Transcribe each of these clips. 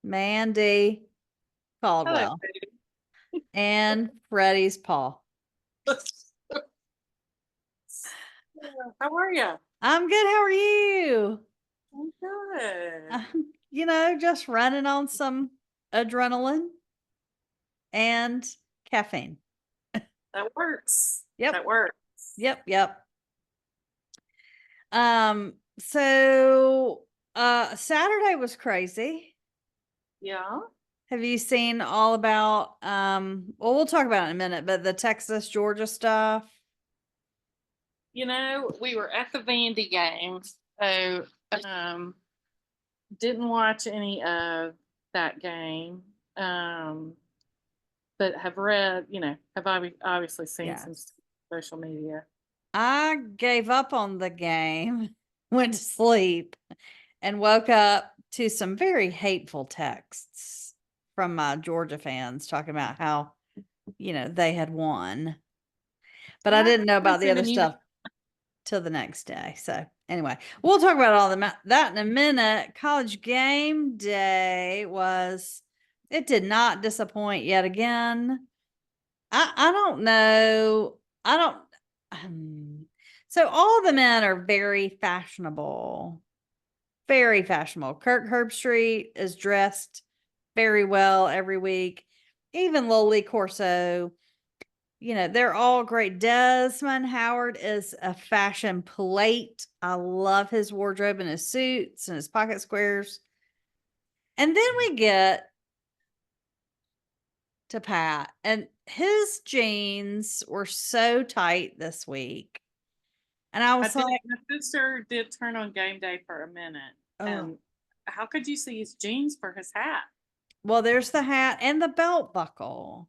Mandee Hello, Caldwell, and Freddie's Paul. how are you? I'm good. How are you? I'm good. Just running on some adrenaline and caffeine. That works. Yep. That works. Yep. So Saturday was crazy. Yeah. Have you seen all about well, we'll talk about it in a minute, but the Texas Georgia stuff? We were at the Vandy game, so didn't watch any of that game. But have read, have obviously seen some Yes. social media. I gave up on the game, went to sleep, and woke up to some very hateful texts from my Georgia fans talking about how, they had won. But I didn't know about the other stuff till the next day. So anyway, we'll talk about all that in a minute. College game day it did not disappoint yet again. I don't know. I don't. So all the men are very fashionable. Very fashionable. Kirk Herbstreit is dressed very well every week. Even Loli Corso, they're all great. Desmond Howard is a fashion plate. I love his wardrobe and his suits and his pocket squares. And then we get to Pat, and his jeans were so tight this week. And I was like, my sister did turn on game day for a minute. oh, And how could you see his jeans for his hat? well, there's the hat and the belt buckle.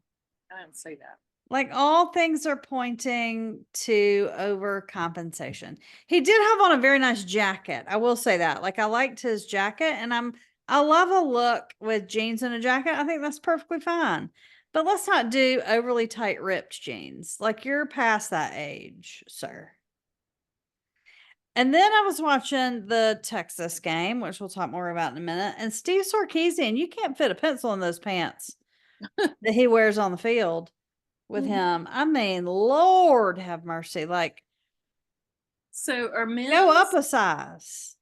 I didn't see that. Like all things are pointing to overcompensation. He did have on a very nice jacket. I will say that. Like I liked his jacket, and I love a look with jeans and a jacket. I think that's perfectly fine. But let's not do overly tight ripped jeans. Like you're past that age, sir. And then I was watching the Texas game, which we'll talk more about in a minute. And Steve Sarkisian, you can't fit a pencil in those pants that he wears on the field with him. I mean, Lord have mercy. Like, So go up a size.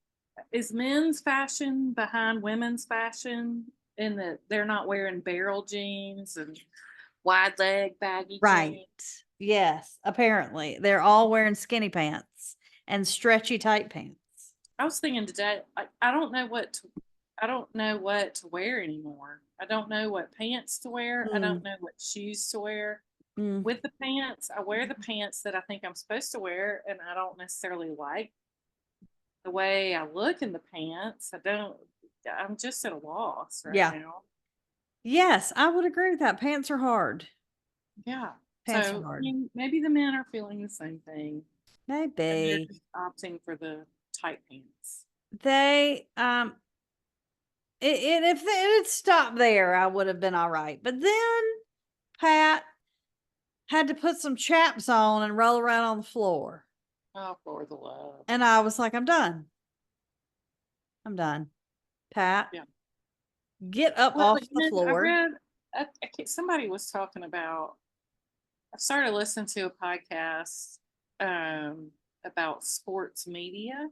is men's fashion behind women's fashion in that they're not wearing barrel jeans and wide leg baggy Right. jeans? Yes. Apparently, they're all wearing skinny pants and stretchy tight pants. I was thinking today, I don't know I don't know what to wear anymore. I don't know what pants to wear. I don't know what shoes to wear. With the pants, I wear the pants that I think I'm supposed to wear, and I don't necessarily like the way I look in the pants. I'm just at a loss right Yeah. now. Yes, I would agree with that. Pants are hard. Yeah. Pants are So hard. maybe the men are feeling the same thing, and they're Maybe. just opting for the tight pants. They if it had stopped there, I would have been all right. But then Pat had to put some chaps on and roll around on the floor. Oh, for the love. And I was like, I'm done. I'm done. Pat, Yeah. get up Well, off the I floor. read, somebody was talking about, I started listening to a podcast about sports media.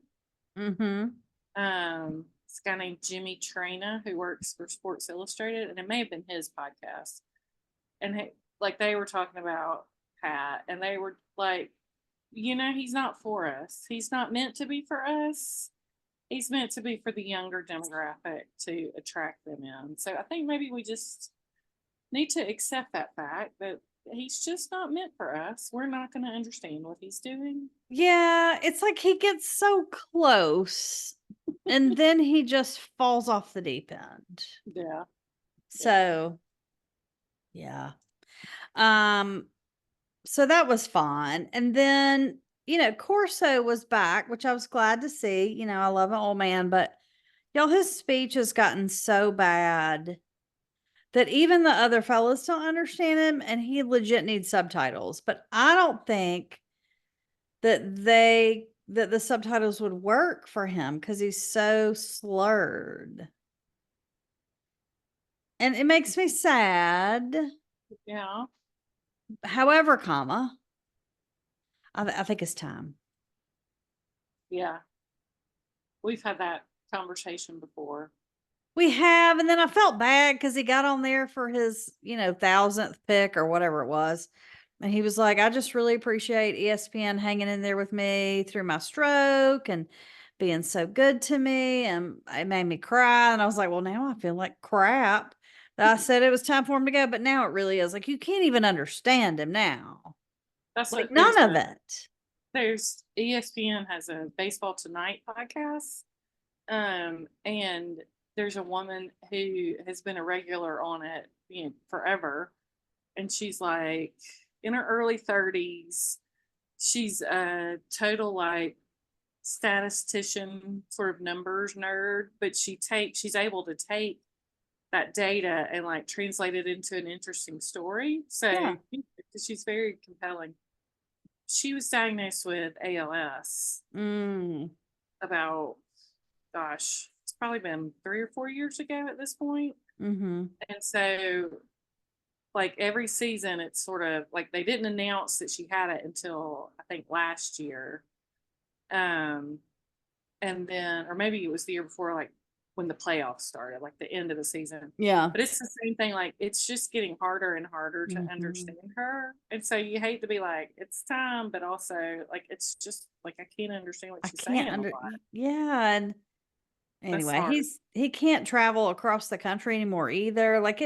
Mm-hmm. This guy named Jimmy Trina who works for Sports Illustrated, and it may have been his podcast. And like they were talking about Pat, and they were like, he's not for us. He's not meant to be for us. He's meant to be for the younger demographic to attract them in. So I think maybe we just need to accept that fact that he's just not meant for us. We're not going to understand what he's doing. Yeah, it's like he gets so close and then he just falls off the deep end. Yeah. So, yeah. Um, so that was fun. And then, Corso was back, which I was glad to see. I love an old man, but y'all, his speech has gotten so bad that even the other fellas don't understand him, and he legit needs subtitles. But I don't think that the subtitles would work for him because he's so slurred. And it makes me sad. Yeah. However, I think it's time. Yeah. We've had that conversation before. We have, and then I felt bad because he got on there for his, 1000th pick or whatever it was. And he was like, I just really appreciate ESPN hanging in there with me through my stroke and being so good to me. And it made me cry. And I was like, well, now I feel like crap. I said it was time for him to go, but now it really is. Like, you can't even understand him now. That's Like, what none of it. There's ESPN has a Baseball Tonight podcast. And there's a woman who has been a regular on it, forever. And she's like in her early 30s. She's a total like statistician, sort of numbers nerd, but she's able to take that data and like translate it into an interesting story. So Yeah. she's very compelling. She was diagnosed with ALS about, gosh, it's probably been 3 or 4 years ago at this point. Mm-hmm. And so, like every season, it's sort of like they didn't announce that she had it until I think last year. And then, or maybe it was the year before, like when the playoffs started, like the end of the season. Yeah. But it's the same thing. Like it's just getting harder and harder to understand her. And so you hate to be like, it's time, but also like, it's just like, I can't understand what she's saying a lot. Yeah. And anyway, he can't travel across the country anymore either. Like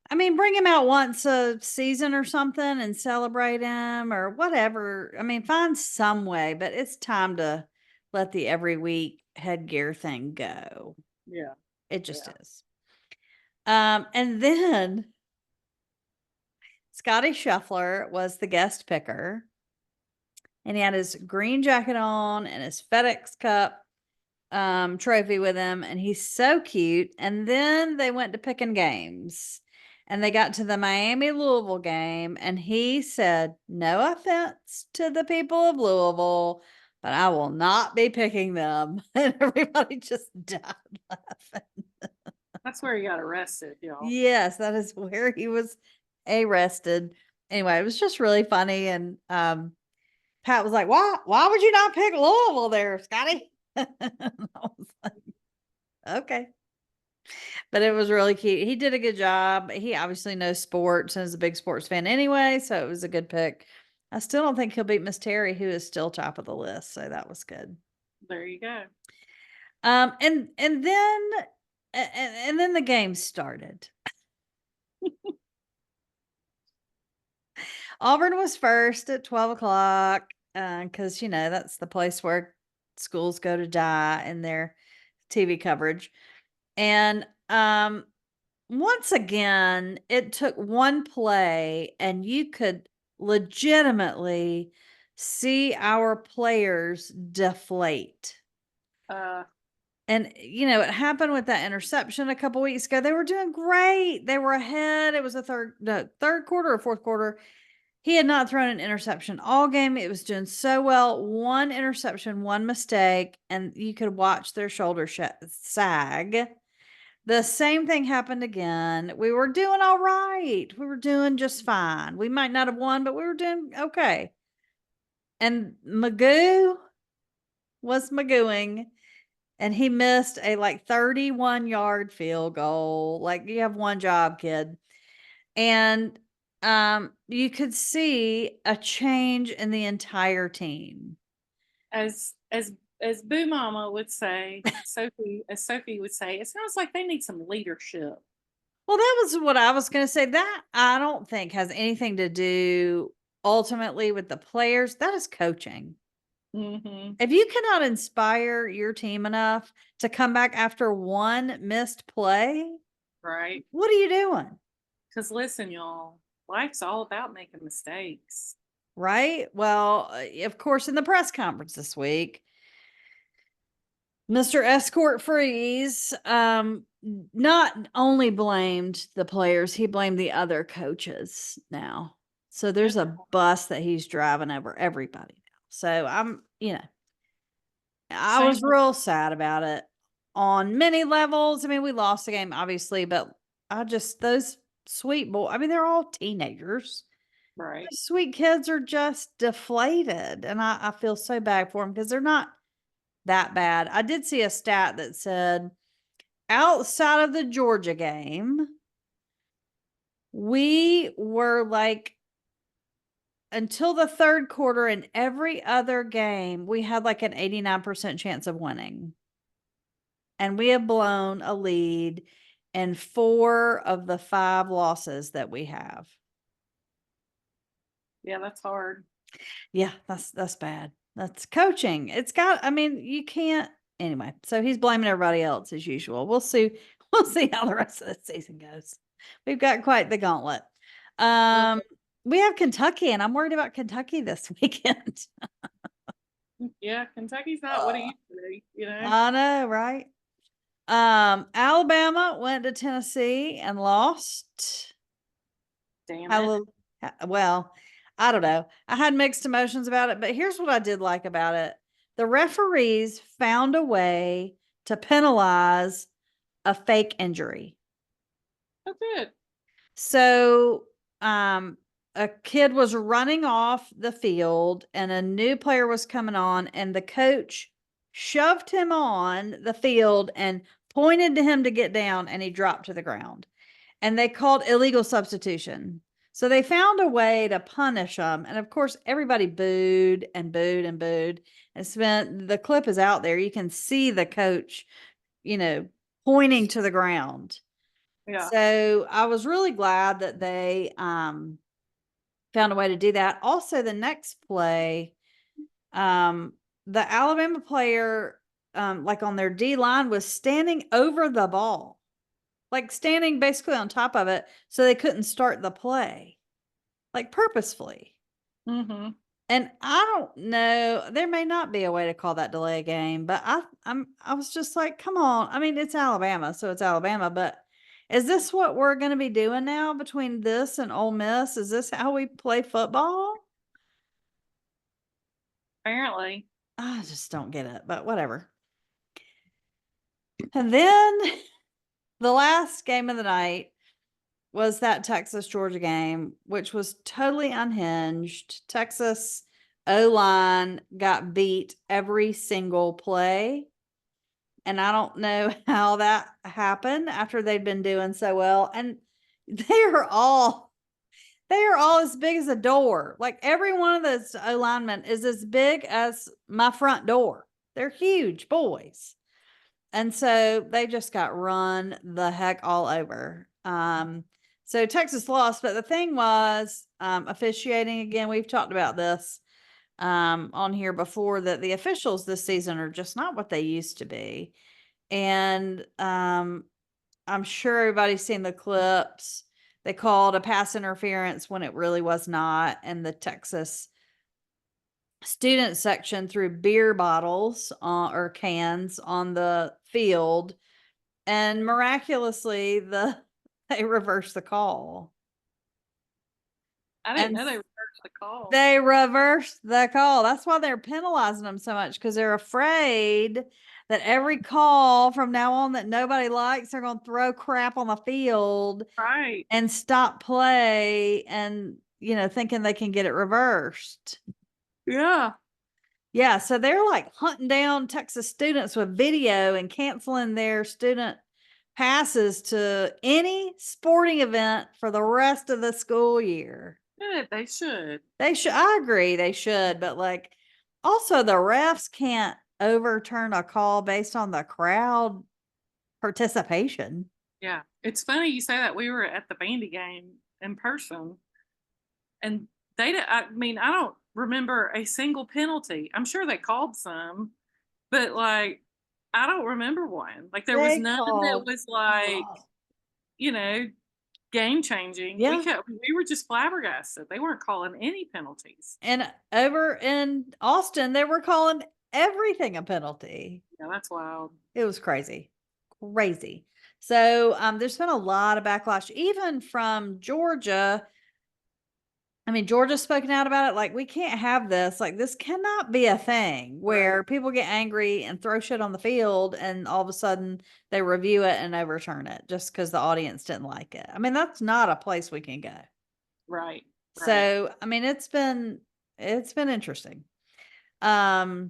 bring him out once a season or something and celebrate him or whatever. Find some way, but it's time to let the every week headgear thing go. Yeah. It just is. And then Scotty Scheffler was the guest picker, and he had his green jacket on and his FedEx Cup trophy with him, and he's so cute. And then they went to picking games, and they got to the Miami Louisville game, and he said, no offense to the people of Louisville, but I will not be picking them. And everybody just died laughing. That's where he got arrested, y'all. Yes, that is where he was arrested. Anyway, it was just really funny. And Pat was like, why would you not pick Louisville there, Scotty? I was like, okay. But it was really cute. He did a good job. He obviously knows sports and is a big sports fan anyway, so it was a good pick. I still don't think he'll beat Miss Terry, who is still top of the list. So that was good. There you go. And then the game started. Auburn was first at 12 o'clock because, that's the place where schools go to die in their TV coverage. And once again, it took one play and you could legitimately see our players deflate. And, it happened with that interception a couple weeks ago. They were doing great. They were ahead. It was a third quarter or fourth quarter. He had not thrown an interception all game. It was doing so well. One interception, one mistake, and you could watch their shoulder sag. The same thing happened again. We were doing all right. We were doing just fine. We might not have won, but we were doing okay. And Magoo was Magooing, and he missed a 31-yard field goal. Like, you have one job, kid. And you could see a change in the entire team. As Boo Mama would say, Sophie would say, it sounds like they need some leadership. Well, that was what I was going to say. That I don't think has anything to do ultimately with the players. That is coaching. Mm-hmm. If you cannot inspire your team enough to come back after one missed play, right? What are you doing? Because listen, y'all, life's all about making mistakes. Right? Well, of course, in the press conference this week, Mr. Escort Freeze not only blamed the players, he blamed the other coaches now. So there's a bus that he's driving over everybody now. So I was real sad about it on many levels. We lost the game, obviously, but those sweet boys, I mean, they're all teenagers. Right. The sweet kids are just deflated, and I feel so bad for them because they're not that bad. I did see a stat that said outside of the Georgia game, we were like, until the third quarter in every other game, we had like an 89% chance of winning. And we have blown a lead in 4 of the 5 losses that we have. Yeah, that's hard. Yeah, that's bad. That's coaching. I mean, you can't anyway. So he's blaming everybody else as usual. We'll see. We'll see how the rest of the season goes. We've got quite the gauntlet. We have Kentucky, and I'm worried about Kentucky this weekend. Yeah, Kentucky's not what it used to be, you know. I know, right? Alabama went to Tennessee and lost. Damn it. Well, I don't know. I had mixed emotions about it, but here's what I did like about it. The referees found a way to penalize a fake injury. Oh, good. So, a kid was running off the field and a new player was coming on, and the coach shoved him on the field and pointed to him to get down, and he dropped to the ground. And they called illegal substitution. So they found a way to punish them. And of course, everybody booed and booed and booed. And the clip is out there. You can see the coach, pointing to the ground. Yeah. So I was really glad that they found a way to do that. Also, the next play, the Alabama player, like on their D line, was standing over the ball, like standing basically on top of it, so they couldn't start the play, like purposefully. Mm-hmm. And I don't know, there may not be a way to call that delay a game, but I was just like, come on. I mean, it's Alabama, so it's Alabama, but is this what we're going to be doing now between this and Ole Miss? Is this how we play football? Apparently. I just don't get it, but whatever. And then the last game of the night was that Texas Georgia game, which was totally unhinged. Texas O-line got beat every single play. And I don't know how that happened after they'd been doing so well. And they are all as big as a door. Like every one of those O-linemen is as big as my front door. They're huge boys. And so they just got run the heck all over. So Texas lost, but the thing was, officiating again. We've talked about this on here before, that the officials this season are just not what they used to be. And I'm sure everybody's seen the clips. They called a pass interference when it really was not. And the Texas student section threw beer bottles or cans on the field, and miraculously they reversed the call. I didn't know they reversed the call. They reversed the call. That's why they're penalizing them so much, because they're afraid that every call from now on that nobody likes, they're going to throw crap on the field, right, and stop play, and thinking they can get it reversed. Yeah. Yeah, so they're like hunting down Texas students with video and canceling their student passes to any sporting event for the rest of the school year. Good, they should. I agree, they should, but like also the refs can't overturn a call based on the crowd participation. Yeah, it's funny you say that. We were at the Mandee game in person, and I don't remember a single penalty. I'm sure they called some, but like I don't remember one. Like there was none that was like, game changing. Yeah. We were just flabbergasted. They weren't calling any penalties. And over in Austin, they were calling everything a penalty. Yeah, that's wild. It was crazy. So there's been a lot of backlash, even from Georgia. I mean, Georgia's spoken out about it. Like, we can't have this. Like, this cannot be a thing where people get angry and throw shit on the field, and all of a sudden they review it and overturn it just because the audience didn't like it. I mean, that's not a place we can go. Right. So, I mean, it's been interesting. So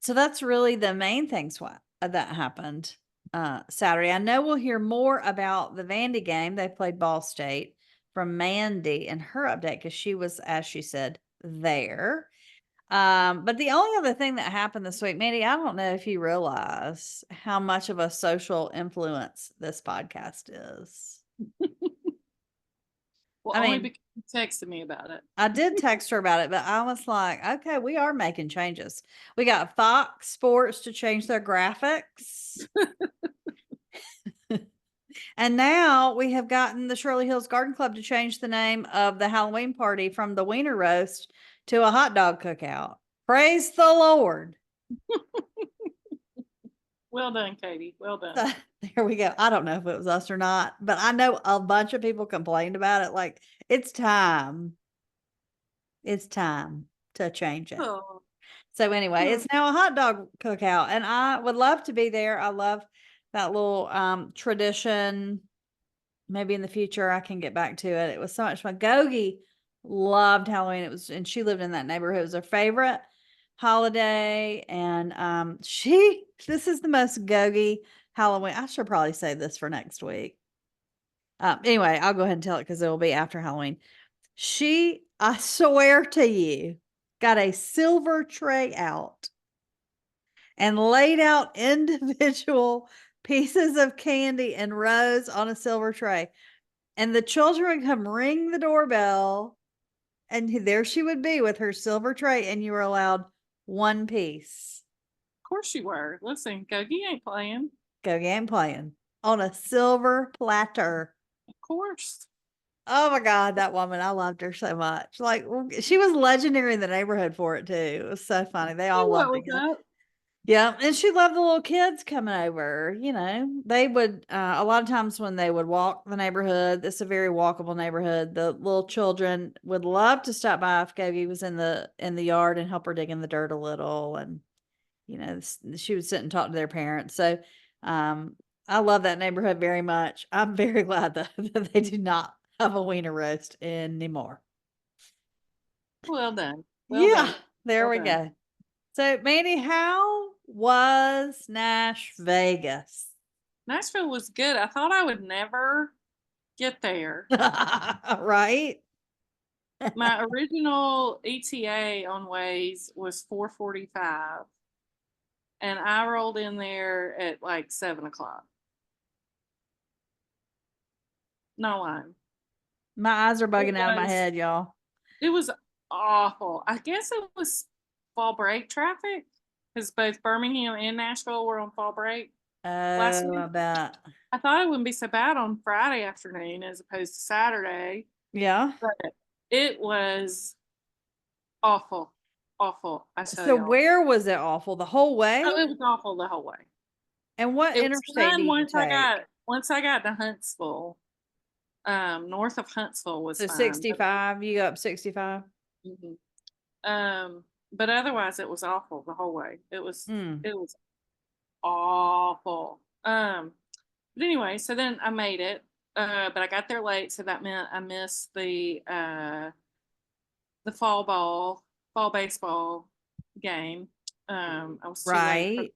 that's really the main things that happened Saturday. I know we'll hear more about the Vandy game. They played Ball State from Mandee and her update because she was, as she said, there. But the only other thing that happened this week, Mandee, I don't know if you realize how much of a social influence this podcast is. Well, I only mean, because you texted me about it. I did text her about it, but I was like, okay, we are making changes. We got Fox Sports to change their graphics. And now we have gotten the Shirley Hills Garden Club to change the name of the Halloween party from the Wiener Roast to a hot dog cookout. Praise the Lord. Well done, Katie. Well done. So, there we go. I don't know if it was us or not, but I know a bunch of people complained about it. Like, it's time. It's time to change it. Oh. So anyway, it's now a hot dog cookout, and I would love to be there. I love that little tradition. Maybe in the future I can get back to it. It was so much fun. Gogi loved Halloween. It was, and she lived in that neighborhood. It was her favorite holiday. And this is the most Gogi Halloween. I should probably save this for next week. Anyway, I'll go ahead and tell it because it will be after Halloween. She, I swear to you, got a silver tray out and laid out individual pieces of candy in rows on a silver tray. And the children would come ring the doorbell, and there she would be with her silver tray, and you were allowed one piece. Of course you were. Listen, Gogi ain't playing. Gogi ain't playing on a silver platter. Of course. Oh my God, that woman, I loved her so much. Like, she was legendary in the neighborhood for it too. It was so funny. They all loved it. Yeah, and she loved the little kids coming over. You know, they would a lot of times when they would walk the neighborhood, it's a very walkable neighborhood. The little children would love to stop by if Gogi was in the yard and help her dig in the dirt a little, and you know, she would sit and talk to their parents. So, I love that neighborhood very much. I'm very glad that they do not have a wiener roast anymore. Well done. Well there we go. So, Mandee, how was Nash Vegas? Nashville was good. I thought I would never get there. Right? My original ETA on Waze was 4:45, and I rolled in there at like 7:00. No line. My eyes are bugging out of my head, y'all. It was awful. I guess it was fall break traffic because both Birmingham and Nashville were on fall break. Last week. I bet. I thought it wouldn't be so bad on Friday afternoon as opposed to Saturday. Yeah. But it was awful. Awful. I tell So y'all. where was it awful? The whole way? Oh, it was awful the whole way. And what It interstate do you once take? once I got to Huntsville, north of Huntsville was so fine. 65, you go up 65? Mm-hmm. But otherwise it was awful the whole way. It was awful. But anyway, so then I made it. But I got there late, so that meant I missed the fall baseball game. I was too late.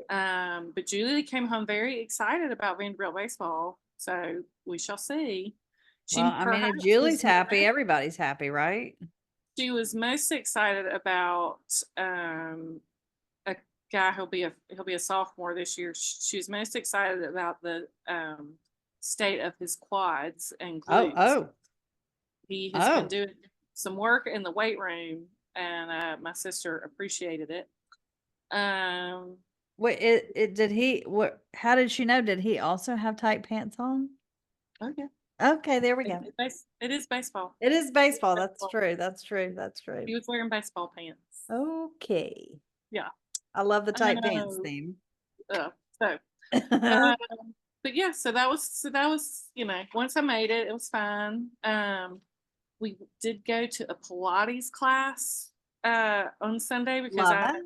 But Julie came home very excited about Vanderbilt baseball, so we shall see. I mean, if Julie's happy, everybody's happy, right? She was most excited about a guy he'll be a sophomore this year. She was most excited about the state of his quads and glutes. He has been doing some work in the weight room, and my sister appreciated it. How did she know? Did he also have tight pants on? Okay, there we go. It is baseball. It is baseball. That's true. That's true. That's true. He was wearing baseball pants. Okay. Yeah. I love the tight pants theme. But yeah, so that was, once I made it, it was fine. we did go to a Pilates class on Sunday because Love I it.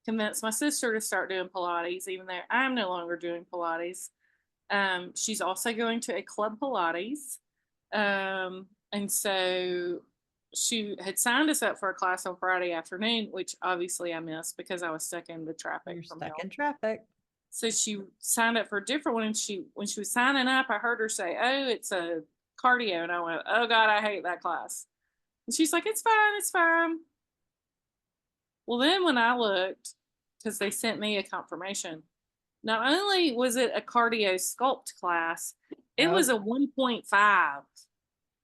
convinced my sister to start doing Pilates, even though I'm no longer doing Pilates. She's also going to a club Pilates. And so she had signed us up for a class on Friday afternoon, which obviously I missed because I was stuck in the traffic You're from stuck hell. in traffic. So she signed up for a different one, and when she was signing up, I heard her say, "Oh, it's a cardio," and I went, "Oh God, I hate that class." And she's like, "It's fine, it's fine." Well, then when I looked, because they sent me a confirmation, not only was it a cardio sculpt class, it was Oh, a 1.5.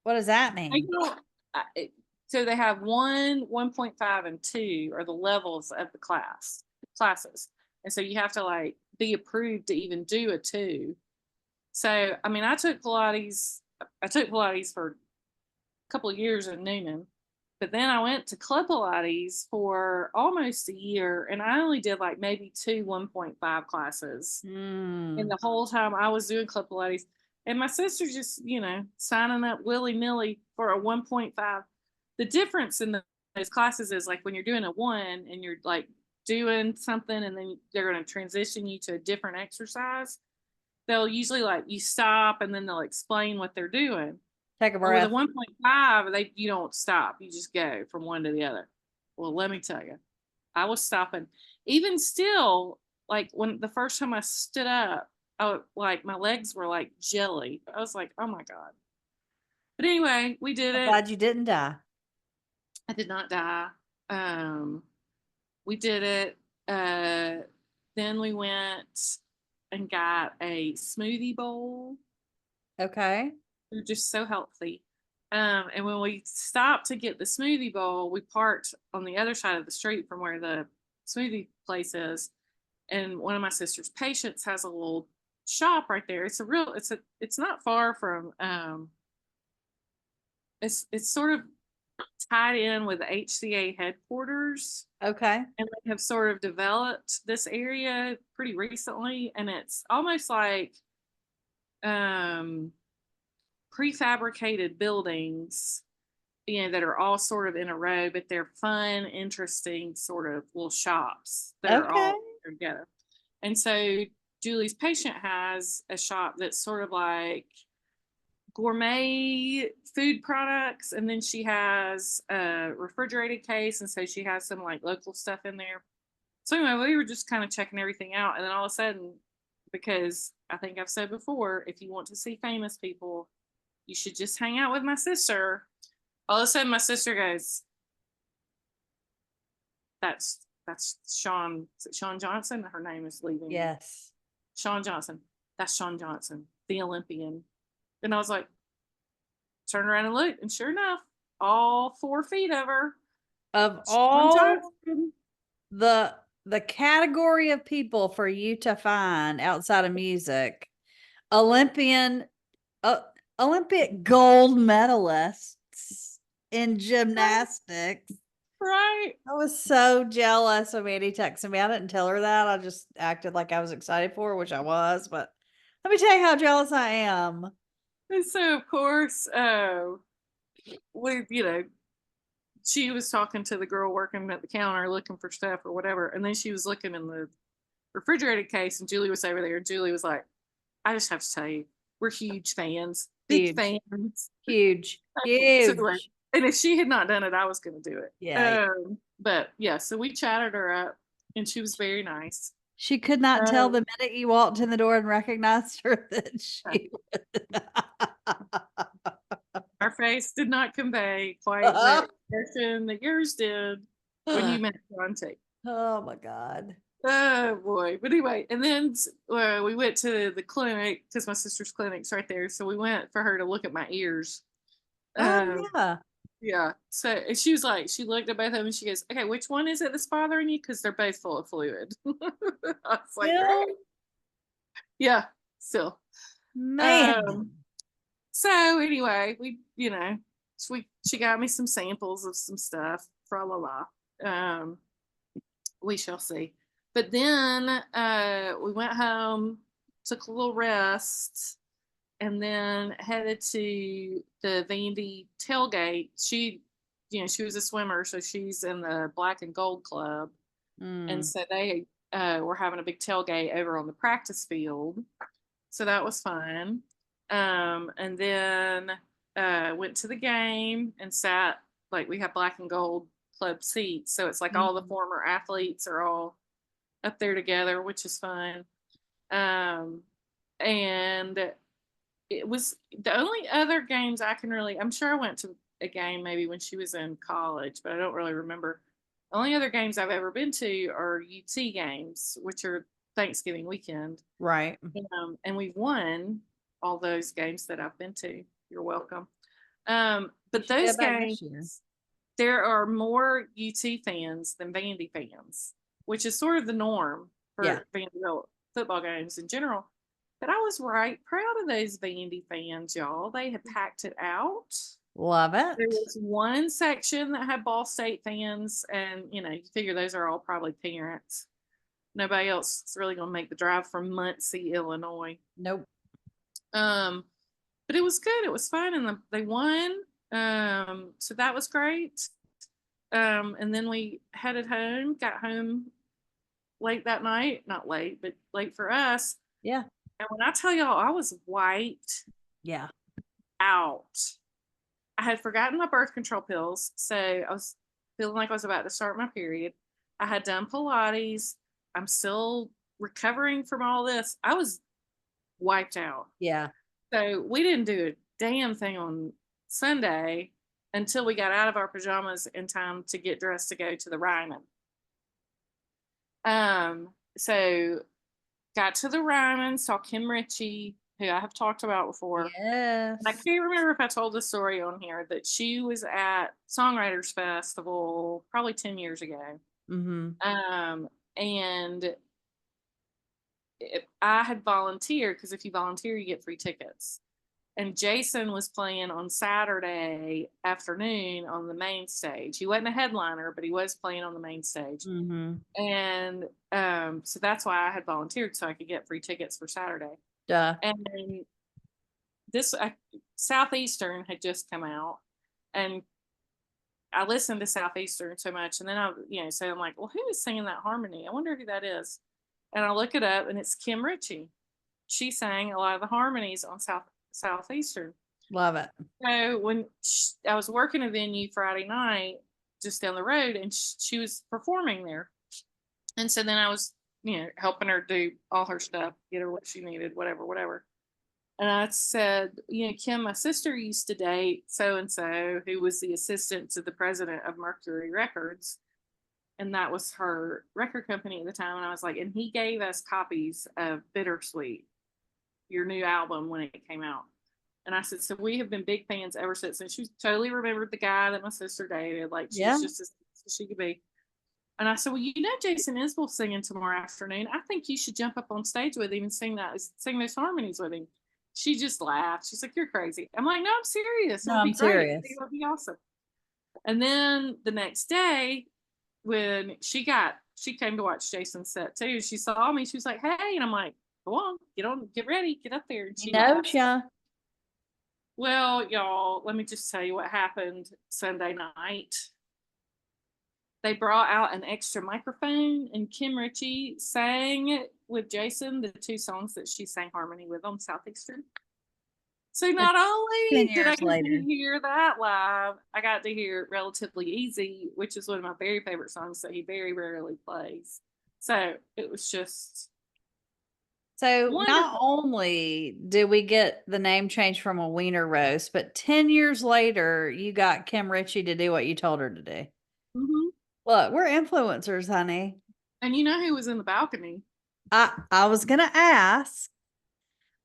what does that I mean? don't, so they have 1.5, and 2 are the levels of the classes. And so you have to like be approved to even do a 2. So, I mean, I took Pilates for a couple of years in Newman, but then I went to Club Pilates for almost a year, and I only did like maybe 2 1.5 classes. And the whole time I was doing Club Pilates, and my sister just, signing up willy nilly for a 1.5. The difference in those classes is like when you're doing a 1 and you're like doing something, and then they're going to transition you to a different exercise. They'll usually like you stop, and then they'll explain what they're doing. Take a Or with a breath. 1.5, you don't stop. You just go from one to the other. Well, let me tell you, I was stopping. Even still, like when the first time I stood up, like my legs were like jelly. I was like, oh my God. But anyway, we did I'm it. glad you didn't die. I did not die. Um, we did it. Then we went and got a smoothie bowl. Okay. They're just so healthy. And when we stopped to get the smoothie bowl, we parked on the other side of the street from where the smoothie place is. And one of my sister's patients has a little shop right there. It's not far from, it's sort of tied in with the HCA headquarters. Okay. And they have sort of developed this area pretty recently. And it's almost like, prefabricated buildings, that are all sort of in a row, but they're fun, interesting sort of little shops that are Okay. all together. And so Julie's patient has a shop that's sort of like gourmet food products, and then she has a refrigerated case, and so she has some like local stuff in there. So anyway, we were just kind of checking everything out, and then all of a sudden, because I think I've said before, if you want to see famous people, you should just hang out with my sister. All of a sudden, my sister goes, that's Shawn. Is it Shawn Johnson? Her name is leaving. Yes. Shawn Johnson. That's Shawn Johnson, the Olympian. And I was like, turn around and look, and sure enough, all 4 feet of her. Of Shawn all Johnson. the category of people for you to find outside of music, Olympian Olympic gold medalists in gymnastics. Right. I was so jealous when Mandee texted me. I didn't tell her that. I just acted like I was excited for her, which I was, but let me tell you how jealous I am. And so, of course, we, she was talking to the girl working at the counter looking for stuff or whatever. And then she was looking in the refrigerated case, and Julie was over there. And Julie was like, I just have to tell you, we're huge fans, big Huge. fans. Huge. So, Huge. and if she had not done it, I was going to do it. Yeah. But yeah, so we chatted her up, and she was very nice. She could not tell the Um, minute you walked in the door and recognized her that she Our face did not convey quite the expression that yours did when you met Dante. Oh my God. Oh boy. But anyway, and then we went to the clinic because my sister's clinic's right there. So we went for her to look at my ears. Oh yeah. Yeah. So and she was like, she looked at both of them and she goes, okay, which one is it that's bothering you? Because they're both full of fluid. I was like, Still, yeah, still. man. So anyway, she got me some samples of some stuff. Fra la la. We shall see. But then we went home, took a little rest, and then headed to the Vandy tailgate. She was a swimmer, so she's in the Black and Gold Club. And so they were having a big tailgate over on the practice field. So that was fun. And then went to the game and sat, like, we have Black and Gold Club seats. So it's like all the former athletes are all up there together, which is fun. And it was the only other games I can really, I'm sure I went to a game maybe when she was in college, but I don't really remember. The only other games I've ever been to are UT games, which are Thanksgiving weekend. Right. And we've won all those games that I've been to. You're welcome. But those games, there are more UT fans than Vandy fans, which is sort of the norm for Vanderbilt football games in general. But I was right proud of those Vandy fans, y'all. They had packed it out. Love it. There was one section that had Ball State fans, and you figure those are all probably parents. Nobody else is really going to make the drive from Muncie, Illinois. Nope. But it was good. It was fun, and they won. So that was great. And then we headed home. Got home late that night. Not late, but late for us. Yeah. And when I tell y'all, I was wiped. Yeah. Out. I had forgotten my birth control pills, so I was feeling like I was about to start my period. I had done Pilates. I'm still recovering from all this. I was wiped out. Yeah. So we didn't do a damn thing on Sunday until we got out of our pajamas in time to get dressed to go to the Ryman. So got to the Ryman, saw Kim Ritchie, who I have talked about before. Yes. And I can't remember if I told the story on here that she was at Songwriters Festival probably 10 years ago. And I had volunteered, because if you volunteer, you get free tickets. And Jason was playing on Saturday afternoon on the main stage. He wasn't a headliner, but he was playing on the main stage. And so that's why I had volunteered, so I could get free tickets for Saturday. Duh. And this Southeastern had just come out, and I listened to Southeastern so much, and then so I'm like, well, who is singing that harmony? I wonder who that is. And I look it up, and it's Kim Ritchie. She sang a lot of the harmonies on Southeastern. Love it. So when I was working a venue Friday night just down the road, and she was performing there, and so then I was helping her do all her stuff, get her what she needed, whatever. And I said, Kim, my sister used to date so-and-so, who was the assistant to the president of Mercury Records. And that was her record company at the time. And I was like, and he gave us copies of Bittersweet, your new album, when it came out. And I said, so we have been big fans ever since. And she totally remembered the guy that my sister dated. Like, she was just as she could be. And I said, well, Jason Isbell singing tomorrow afternoon. I think you should jump up on stage with him and sing those harmonies with him. She just laughed. She's like, you're crazy. I'm like, no, I'm serious. No, I'm serious. It would be awesome. And then the next day, when she came to watch Jason's set too. She saw me. She was like, hey. And I'm like, go on, get ready, get up there. And she laughed. Well, y'all, let me just tell you what happened Sunday night. They brought out an extra microphone, and Kim Ritchie sang with Jason the two songs that she sang harmony with on Southeastern. So not only did I get to hear that live, I got to hear Relatively Easy, which is one of my very favorite songs that he very rarely plays. So it was just so wonderful. Not only did we get the name change from a wiener roast, but 10 years later, you got Kim Ritchie to do what you told her to do. Look, we're influencers, honey. And you know who was in the balcony? I was going to ask,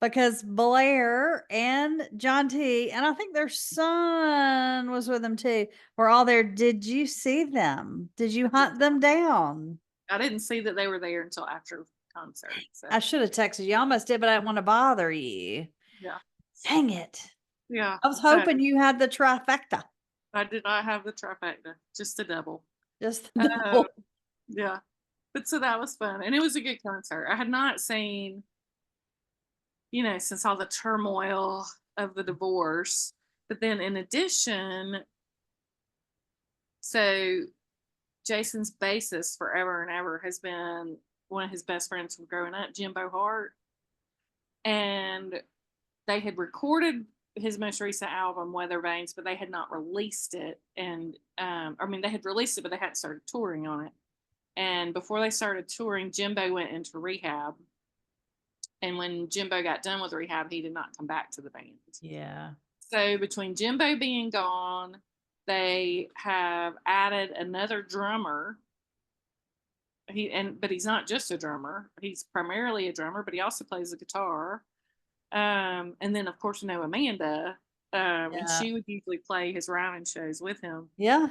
because Blair and John T, and I think their son was with them too, were all there. Did you see them? Did you hunt them down? I didn't see that they were there until after concert. So. I should have texted you. I almost did, but I didn't want to bother you. Yeah. Dang it. Yeah. I was hoping you had the trifecta. I did not have the trifecta, just a double. Just the double. Yeah. But so that was fun. And it was a good concert. I had not seen since all the turmoil of the divorce. But then in addition, so Jason's bassist forever and ever has been one of his best friends from growing up, Jimbo Hart. And they had recorded his most recent album, Weather Vanes, but they had not released it. And they had released it, but they hadn't started touring on it. And before they started touring, Jimbo went into rehab. And when Jimbo got done with rehab, he did not come back to the band. Yeah. So between Jimbo being gone, they have added another drummer. But he's not just a drummer. He's primarily a drummer, but he also plays the guitar. And then of course Amanda. And she would usually play his routing shows with him. Yeah.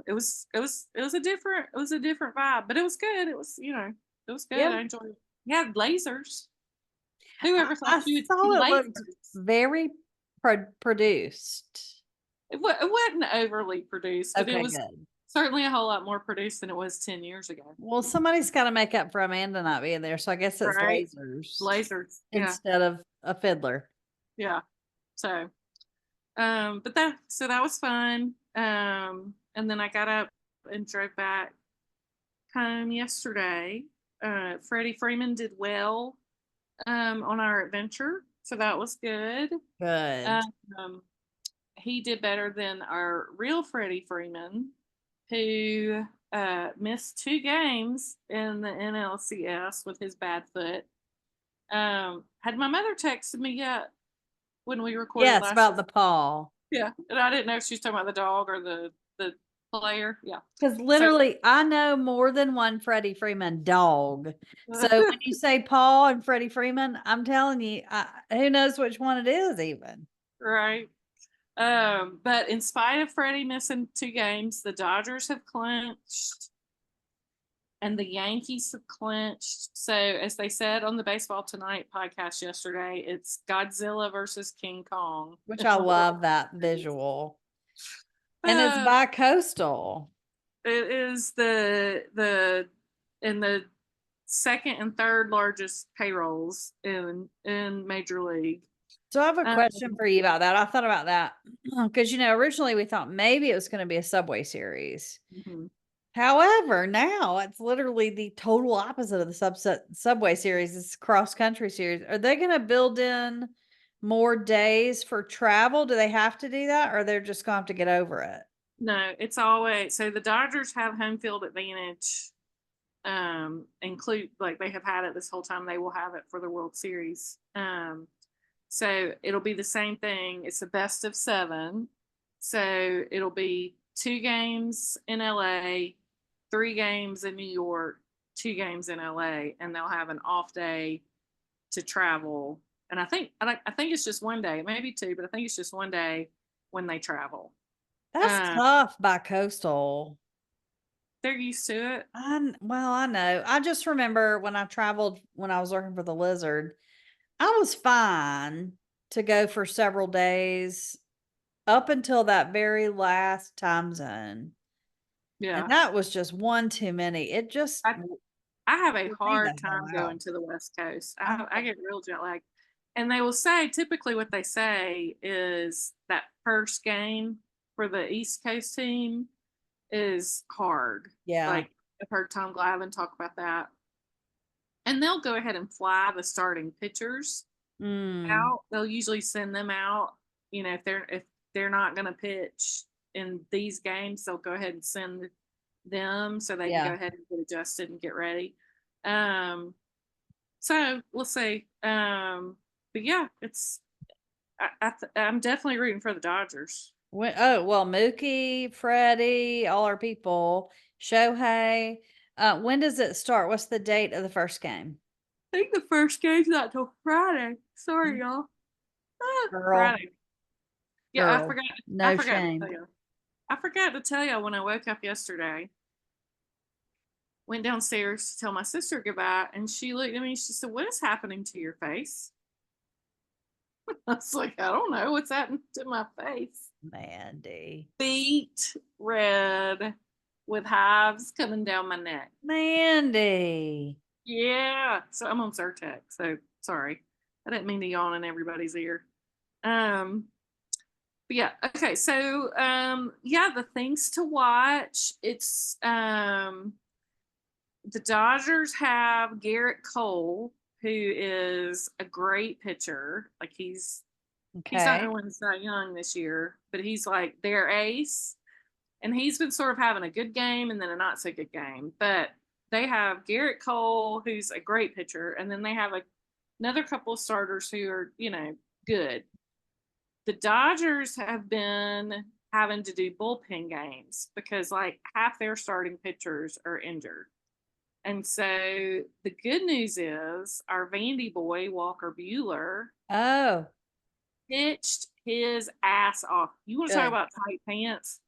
It was a different vibe, but it was good. It was it was good. Yeah. I enjoyed it. He had lasers. Whoever thought I you would saw see it lasers? looked very produced. It wasn't overly produced, but Okay, it was good. certainly a whole lot more produced than it was 10 years ago. Well, somebody's got to make up for Amanda not being there, so I guess it's Right? lasers Lasers, yeah, instead of a fiddler. yeah. So, but that was fun. And then I got up and drove back home yesterday. Freddie Freeman did well on our adventure, so that was good. Good. He did better than our real Freddie Freeman, who missed 2 games in the NLCS with his bad foot. Had my mother texted me yet when we recorded Yes, last about the paw. Yeah, and I didn't know if she was talking about the dog or the player. Yeah, Because literally, I know more than one Freddie Freeman dog. So when you say Paul and Freddie Freeman, I'm telling you, who knows which one it is even. Right. But in spite of Freddie missing 2 games, the Dodgers have clinched and the Yankees have clinched. So as they said on the Baseball Tonight podcast yesterday, it's Godzilla versus King Kong. Which I love that visual. And it's bi-coastal. It is the second and third largest payrolls in Major League. So I have a question for you about that. I thought about that because, originally we thought maybe it was going to be a Subway series. Mm-hmm. However, now it's literally the total opposite of the Subway series. It's cross country series. Are they going to build in more days for travel? Do they have to do that, or they're just going to have to get over it? No, it's always so the Dodgers have home field advantage. Include like they have had it this whole time. They will have it for the World Series. So it'll be the same thing. It's a best of 7. So it'll be 2 games in LA, 3 games in New York, 2 games in LA, and they'll have an off day to travel. And I think it's just 1 day, maybe 2, but I think it's just 1 day when they travel. That's tough by coastal. They're used to it. I know. I just remember when I traveled when I was working for the Lizard, I was fine to go for several days up until that very last time zone. Yeah. And that was just one too many. It just I have a hard time going to the West Coast. I get real jet lag. And they will say, typically what they say is that first game for the East Coast team is hard. Yeah. Like I've heard Tom Glavine talk about that. And they'll go ahead and fly the starting pitchers out. They'll usually send them out, if they're not going to pitch in these games, they'll go ahead and send them so they can go ahead and get adjusted and get ready. So we'll see. But yeah, I'm definitely rooting for the Dodgers. Mookie, Freddie, all our people, Shohei. When does it start? What's the date of the first game? I think the first game's not till Friday. Sorry, y'all. Friday. Yeah, I forgot. No shame. I forgot to tell you when I woke up yesterday. Went downstairs to tell my sister goodbye, and she looked at me and she said, "What is happening to your face?" I was like, "I don't know what's happened to my face." Mandee. Beet red with hives coming down my neck. Mandee. Yeah. So I'm on Zyrtec. So sorry. I didn't mean to yawn in everybody's ear. But yeah, okay. So yeah, the things to watch. It's the Dodgers have Garrett Cole, who is a great pitcher. Like he's not Okay. going to win Cy Young this year, but he's like their ace. And he's been sort of having a good game and then a not so good game. But they have Garrett Cole, who's a great pitcher, and then they have another couple of starters who are, good. The Dodgers have been having to do bullpen games because like half their starting pitchers are injured. And so the good news is our Vandy boy, Walker Buehler, Oh, pitched his ass off. You want to talk good. about tight pants?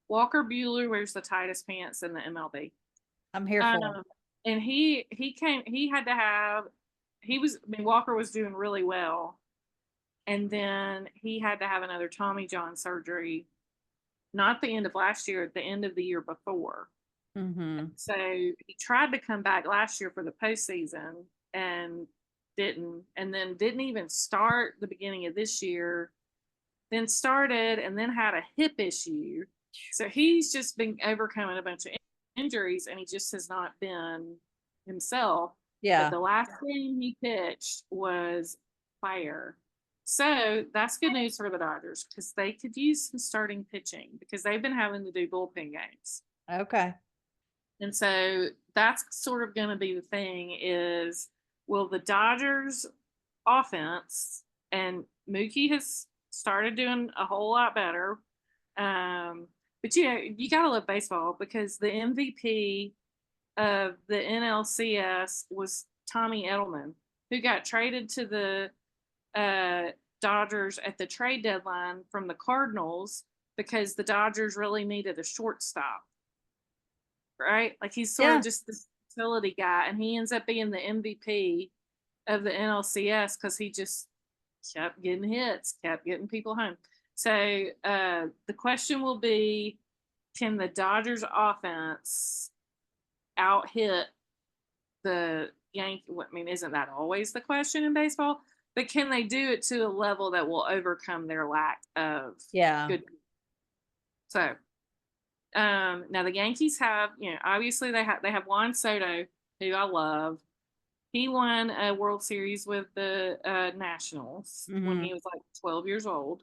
Walker Buehler wears the tightest pants in the MLB. I'm here for it. And he had to have, Walker was doing really well. And then he had to have another Tommy John surgery, not the end of last year, at the end of the year before. Mm-hmm. So he tried to come back last year for the postseason and didn't, and then didn't even start the beginning of this year, then started and then had a hip issue. So he's just been overcoming a bunch of injuries and he just has not been himself. Yeah. But the last game he pitched was fire. So that's good news for the Dodgers because they could use some starting pitching because they've been having to do bullpen games. Okay. And so that's sort of going to be the thing is, will the Dodgers offense, and Mookie has started doing a whole lot better. But you got to love baseball because the MVP of the NLCS was Tommy Edelman, who got traded to the Dodgers at the trade deadline from the Cardinals because the Dodgers really needed a shortstop. Right? Like he's sort of just this utility guy, and he ends up being the MVP of the NLCS because he just kept getting hits, kept getting people home. So the question will be, can the Dodgers offense out hit the Yankees? I mean, isn't that always the question in baseball? But can they do it to a level that will overcome their lack of good? So now the Yankees have, obviously they have Juan Soto, who I love. He won a World Series with the Nationals when he was like 12 years old.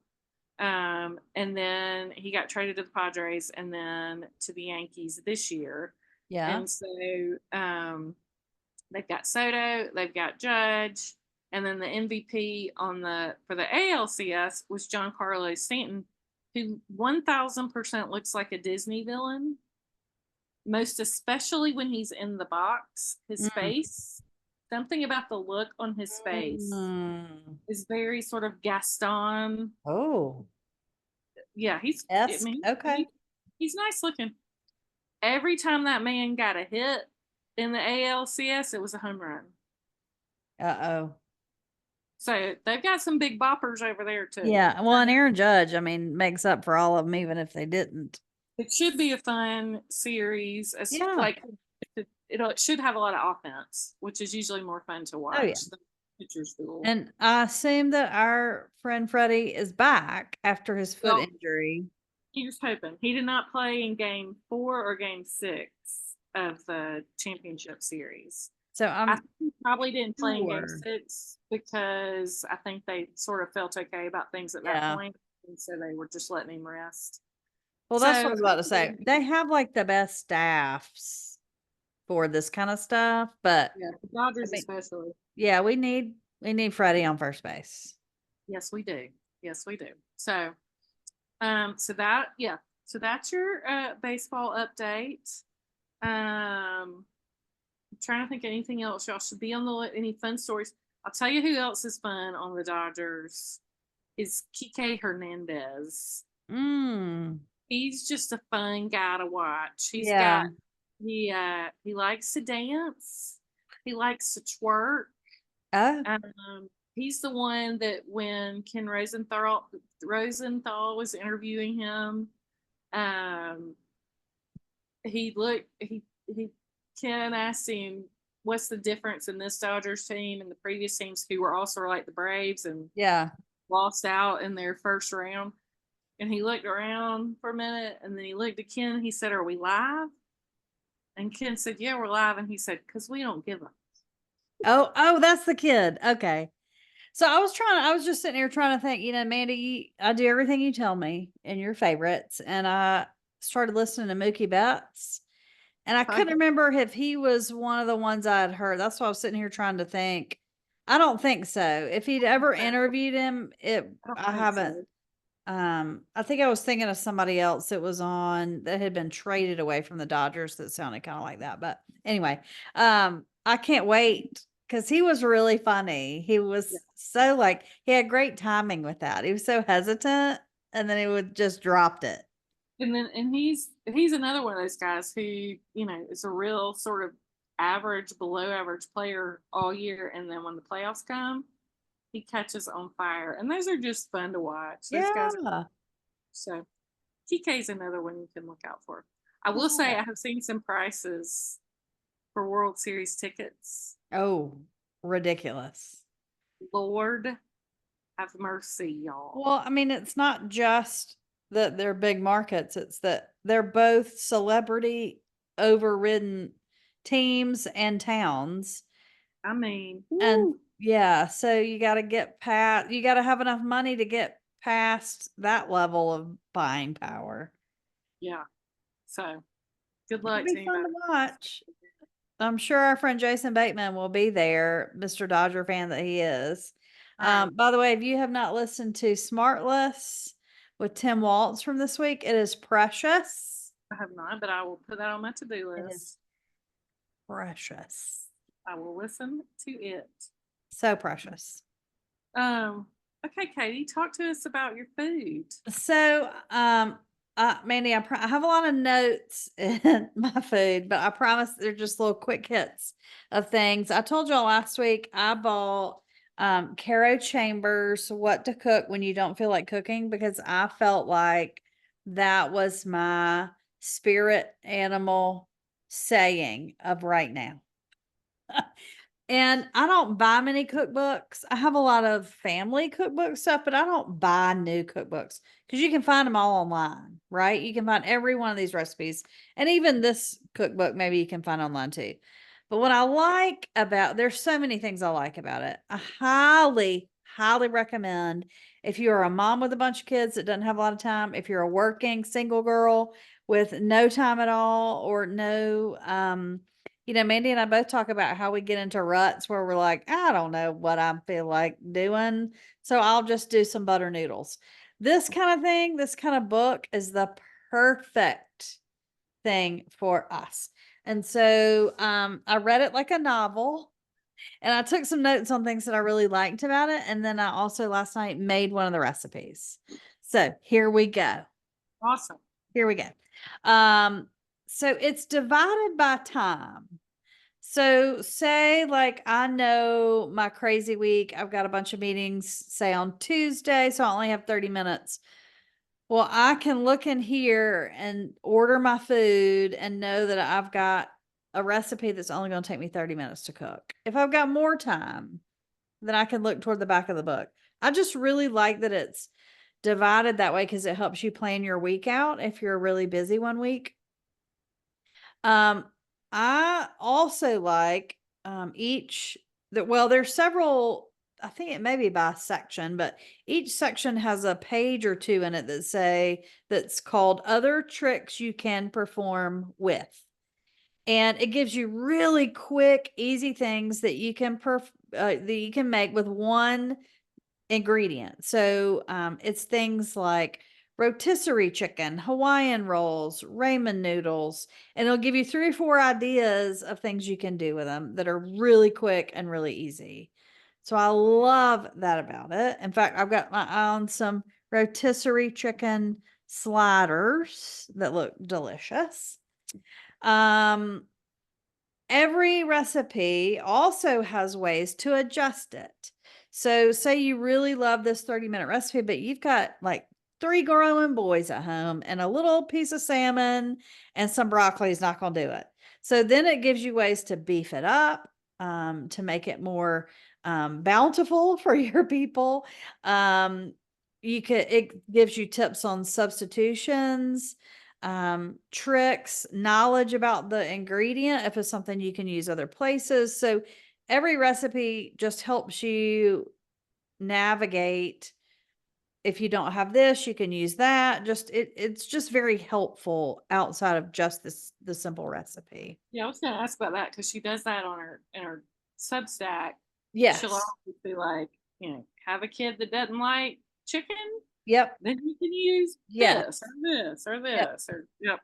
And then he got traded to the Padres and then to the Yankees this year. Yeah. And so they've got Soto, they've got Judge, and then the MVP for the ALCS was Giancarlo Stanton, who 1000% looks like a Disney villain, most especially when he's in the box. His face, something about the look on his face is very sort of Gaston. Oh. Yeah, okay. He's nice looking. Every time that man got a hit in the ALCS, it was a home run. Uh-oh. So they've got some big boppers over there too. Yeah. Well, and Aaron Judge, I mean, makes up for all of them, even if they didn't. It should be a fun series. Like it should have a lot of offense, which is usually more fun to watch. Oh, yeah. The pitcher's duel. And I assume that our friend Freddie is back after his foot injury. Here's hoping. He did not play in game 4 or game 6 of the championship series. So I think he probably didn't play in game 6 because I think they sort of felt okay about things at that point. And so they were just letting him rest. Well, that's what I was about to say. They have like the best staffs for this kind of stuff, but yeah, the Dodgers especially. Yeah, we need Freddie on first base. Yes, we do. Yes, we do. So so that's your baseball update. I'm trying to think of anything else y'all should be on any fun stories. I'll tell you who else is fun on the Dodgers is Kike Hernandez. He's just a fun guy to watch. He likes to dance. He likes to twerk. He's the one that when Ken Rosenthal was interviewing him, Ken asked him, what's the difference in this Dodgers team and the previous teams who were also like the Braves and Yeah. lost out in their first round. And he looked around for a minute and then he looked at Ken. He said, "Are we live?" And Ken said, "Yeah, we're live." And he said, "Because we don't give up." Oh, that's the kid. Okay. So I was just sitting here trying to think, Mandee, I do everything you tell me in your favorites. And I started listening to Mookie Betts. And I couldn't remember if he was one of the ones I had heard. That's why I was sitting here trying to think. I don't think so. If he'd ever interviewed him, I haven't. So. I think I was thinking of somebody else that was on that had been traded away from the Dodgers that sounded kind of like that. But anyway, I can't wait because he was really funny. He was so like he had great timing with that. He was so hesitant, and then he would just dropped it. And he's another one of those guys who, is a real sort of average, below average player all year, and then when the playoffs come, he catches on fire. And those are just fun to watch. Those guys. Yeah. So TK is another one you can look out for. I will say I have seen some prices for World Series tickets. Oh, ridiculous. Lord have mercy, y'all. Well, I mean, it's not just that they're big markets, it's that they're both celebrity overridden teams and towns. I mean, And yeah, so you got to you got to have enough money to get past that level of buying power. Yeah. So good luck It'll to be fun to anybody. watch. I'm sure our friend Jason Bateman will be there, Mr. Dodger fan that he is. By the way, if you have not listened to Smartless with Tim Waltz from this week, it is precious. I have not, but I will put that on my to-do It list. is precious. I will listen to it. So precious. Okay, Katie, talk to us about your food. So, Mandy, I have a lot of notes in my food, but I promise they're just little quick hits of things. I told y'all last week I bought Caro Chambers What to Cook When You Don't Feel Like Cooking because I felt like that was my spirit animal saying of right now. And I don't buy many cookbooks. I have a lot of family cookbook stuff, but I don't buy new cookbooks because you can find them all online, right? You can find every one of these recipes. And even this cookbook, maybe you can find online too. But what I like about there's so many things I like about it. I highly, highly recommend if you're a mom with a bunch of kids that doesn't have a lot of time, if you're a working single girl with no time at all or no Mandee and I both talk about how we get into ruts where we're like, I don't know what I feel like doing. So I'll just do some butter noodles. This kind of thing, this kind of book is the perfect thing for us. And so I read it like a novel and I took some notes on things that I really liked about it. And then I also last night made one of the recipes. So here we go. Awesome. Here we go. So it's divided by time. So say like I know my crazy week, I've got a bunch of meetings, say on Tuesday, so I only have 30 minutes. Well, I can look in here and order my food and know that I've got a recipe that's only going to take me 30 minutes to cook. If I've got more time, then I can look toward the back of the book. I just really like that it's divided that way because it helps you plan your week out if you're really busy one week. I also like there's several, I think it may be by section, but each section has a page or two in it that's called Other Tricks You Can Perform With. And it gives you really quick, easy things that you can make with one ingredient. So it's things like rotisserie chicken, Hawaiian rolls, ramen noodles, and it'll give you 3 or 4 ideas of things you can do with them that are really quick and really easy. So I love that about it. In fact, I've got my eye on some rotisserie chicken sliders that look delicious. Every recipe also has ways to adjust it. So say you really love this 30-minute recipe, but you've got like 3 growing boys at home and a little piece of salmon and some broccoli is not going to do it. So then it gives you ways to beef it up, to make it more bountiful for your people. It gives you tips on substitutions, tricks, knowledge about the ingredient if it's something you can use other places. So every recipe just helps you navigate. If you don't have this, you can use that. It's just very helpful outside of just the simple recipe. Yeah, I was gonna ask about that because she does that on her in her Substack. She'll Yes. always be like, have a kid that doesn't like chicken, Yep. then you can use Yes. this or this or Yep. this or yep.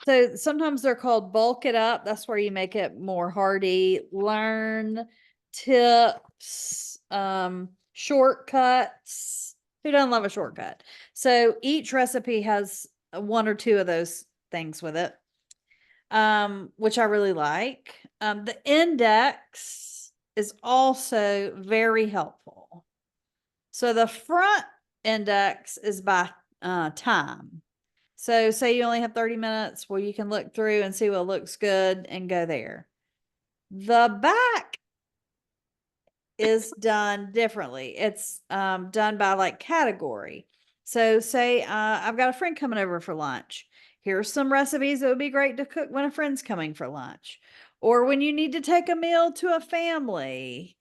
So sometimes they're called bulk it up. That's where you make it more hearty. Learn tips, shortcuts. Who doesn't love a shortcut? So each recipe has one or two of those things with it, which I really like. The index is also very helpful. So the front index is by time. So say you only have 30 minutes, well, you can look through and see what looks good and go there. The back is done differently. It's done by like category. So say I've got a friend coming over for lunch. Here's some recipes that would be great to cook when a friend's coming for lunch, or when you need to take a meal to a family,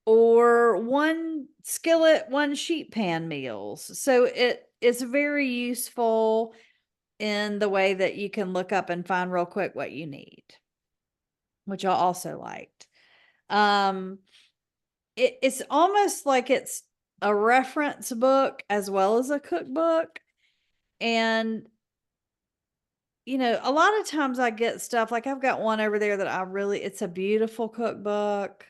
or one skillet, one sheet pan meals. So it's very useful in the way that you can look up and find real quick what you need, which I also liked. Um, it's almost like it's a reference book as well as a cookbook. And, a lot of times I get stuff like I've got one over there that it's a beautiful cookbook.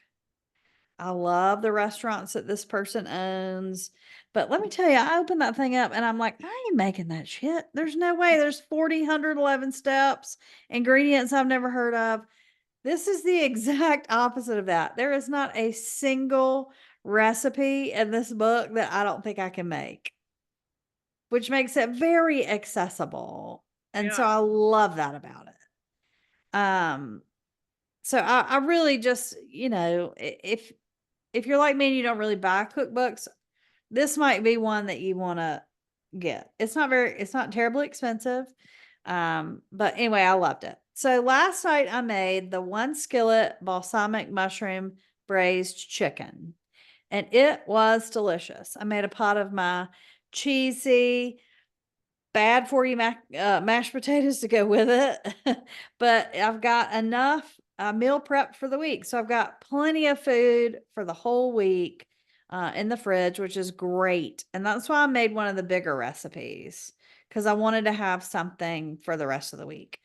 I love the restaurants that this person owns. But let me tell you, I opened that thing up and I'm like, I ain't making that shit. There's no way. There's 40, 111 steps, ingredients I've never heard of. This is the exact opposite of that. There is not a single recipe in this book that I don't think I can make, which makes it very accessible. And so Yeah. I love that about it. So I really just, if you're like me and you don't really buy cookbooks, this might be one that you want to get. It's not terribly expensive. But anyway, I loved it. So last night I made the one skillet balsamic mushroom braised chicken, and it was delicious. I made a pot of my cheesy, bad for you mashed potatoes to go with it. But I've got enough meal prep for the week. So I've got plenty of food for the whole week in the fridge, which is great. And that's why I made one of the bigger recipes, because I wanted to have something for the rest of the week.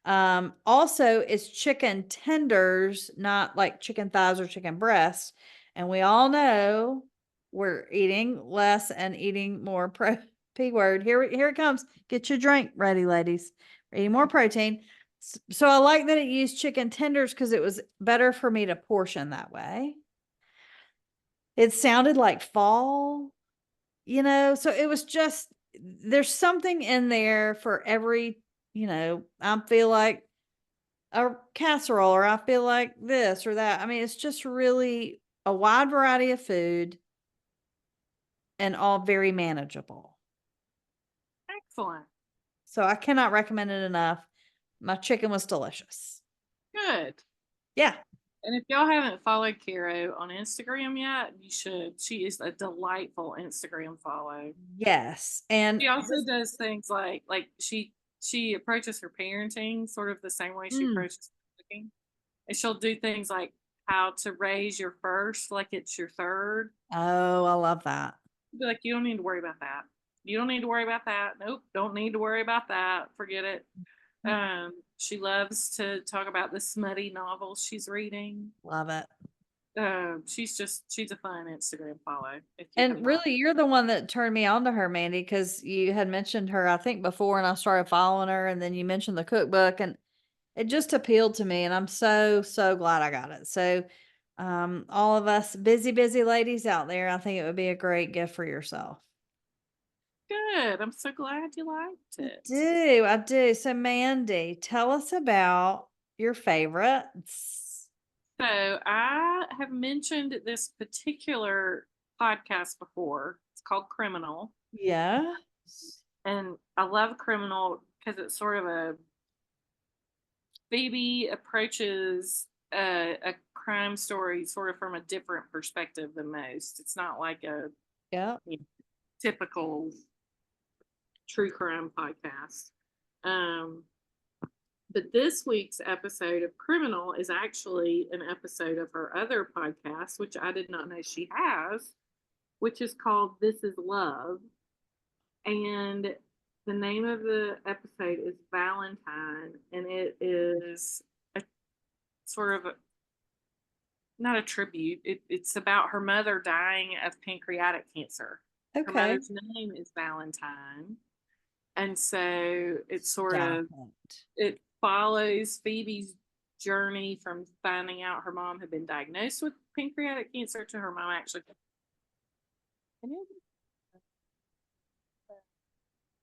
Also, it's chicken tenders, not like chicken thighs or chicken breasts. And we all know we're eating less and eating more P word. Here it comes. Get your drink ready, ladies. We're eating more protein. So I like that it used chicken tenders because it was better for me to portion that way. It sounded like fall, so it was just, there's something in there for every, I feel like a casserole, or I feel like this or that. I mean, it's just really a wide variety of food and all very manageable. Excellent. So I cannot recommend it enough. My chicken was delicious. Good. Yeah. And if y'all haven't followed Caro on Instagram yet, you should. She is a delightful Instagram follow. Yes. And She also does things like she approaches her parenting sort of the same way she approaches cooking. And she'll do things like how to raise your first like it's your third. oh, I love that. Be like, you don't need to worry about that. You don't need to worry about that. Nope, don't need to worry about that. Forget it. She loves to talk about the smutty novels she's reading. Love it. She's a fun Instagram follow. And really, you're the one that turned me on to her, Mandee, because you had mentioned her, I think, before, and I started following her, and then you mentioned the cookbook, and it just appealed to me, and I'm so, so glad I got it. So, all of us busy ladies out there, I think it would be a great gift for yourself. Good. I'm so glad you liked it. I do. So Mandee, tell us about your favorites. So I have mentioned this particular podcast before. It's called Criminal. Yeah. And I love Criminal because it's sort of a Phoebe approaches a crime story sort of from a different perspective than most. It's not like a Yeah. typical true crime podcast. But this week's episode of Criminal is actually an episode of her other podcast, which I did not know she has, which is called This Is Love. And the name of the episode is Valentine, and it is a sort of not a tribute. It's about her mother dying of pancreatic cancer. Her Okay. mother's name is Valentine. And so it's sort of, it follows Phoebe's journey from finding out her mom had been diagnosed with pancreatic cancer to her mom actually.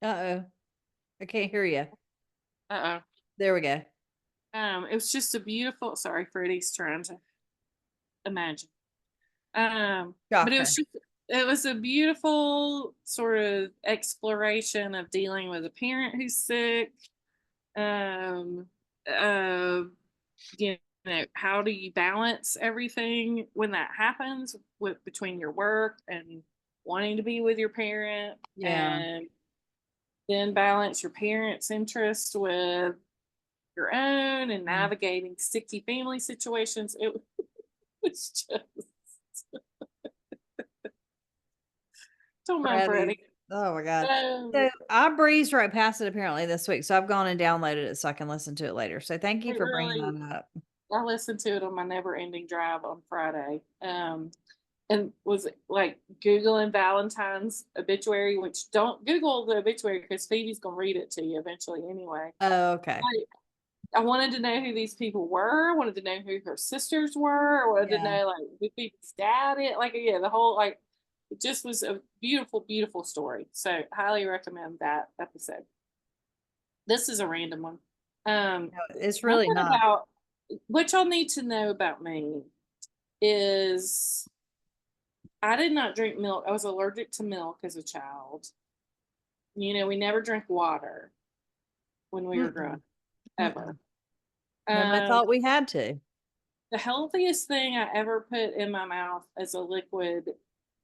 Uh-oh. I can't hear you. Uh-oh. There we go. It was just a beautiful, sorry, Freddie's trying to imagine. But it was a beautiful sort of exploration of dealing with a parent who's sick. You know, how do you balance everything when that happens with between your work and wanting to be with your parent, and then balance your parents' interest with your own and navigating sticky family situations. It was just don't mind Freddie. Oh my God. So I breezed right past it apparently this week. So I've gone and downloaded it so I can listen to it later. So thank you for bringing that up. I listened to it on my never ending drive on Friday. And was like Googling Valentine's obituary, which don't Google the obituary because Phoebe's gonna read it to you eventually anyway. Oh, okay. I wanted to know who these people were. I wanted to know who her sisters were. I wanted to know like who Phoebe's dad is. Like the whole like it just was a beautiful, beautiful story. So highly recommend that episode. This is a random one. No, it's really not. About what y'all need to know about me is I did not drink milk. I was allergic to milk as a child. You know, we never drank water when we were growing up, ever. And I thought we had to. The healthiest thing I ever put in my mouth as a liquid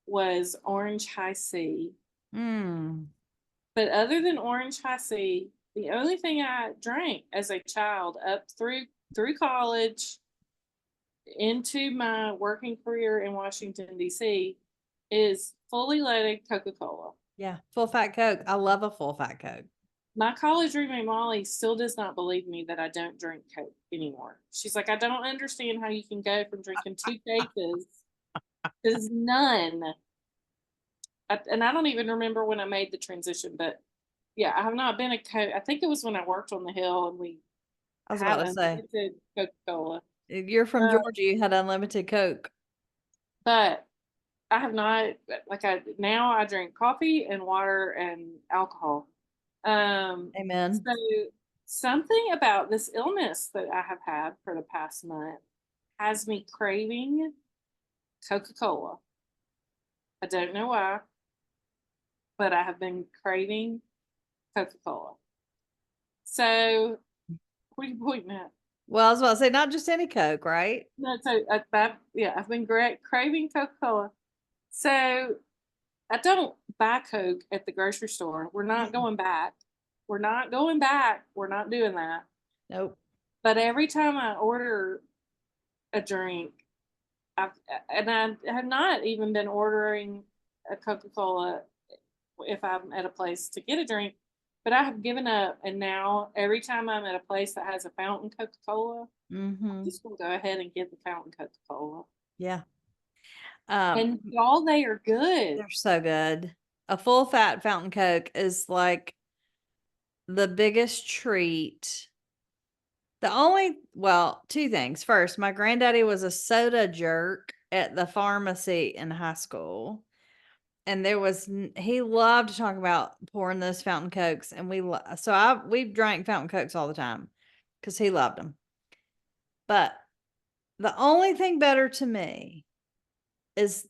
was orange high C. But other than orange high C, the only thing I drank as a child up through college into my working career in Washington, D.C. is fully loaded Coca-Cola. Yeah, full fat Coke. I love a full fat Coke. My college roommate Molly still does not believe me that I don't drink Coke anymore. She's like, I don't understand how you can go from drinking 2 cases to none. And I don't even remember when I made the transition, but yeah, I have not been a Coke. I think it was when I worked on the Hill and we I was about to say Coca-Cola. If you're from Georgia, you had unlimited Coke. But I have not, like now I drink coffee and water and alcohol. Amen. So something about this illness that I have had for the past month has me craving Coca-Cola. I don't know why, but I have been craving Coca-Cola. So what are you pointing at? Well, I was about to say, not just any Coke, right? No, so I've been craving Coca-Cola. So I don't buy Coke at the grocery store. We're not going back. We're not going back. We're not doing that. Nope. But every time I order a drink, I have not even been ordering a Coca-Cola if I'm at a place to get a drink, but I have given up. And now every time I'm at a place that has a fountain Coca-Cola, I'm just going to go ahead and get the fountain Coca-Cola. Yeah. And y'all, they are good. They're so good. A full fat fountain Coke is like the biggest treat. Two things. First, my granddaddy was a soda jerk at the pharmacy in high school. And he loved to talk about pouring those fountain Cokes. And we've drank fountain Cokes all the time because he loved them. But the only thing better to me is,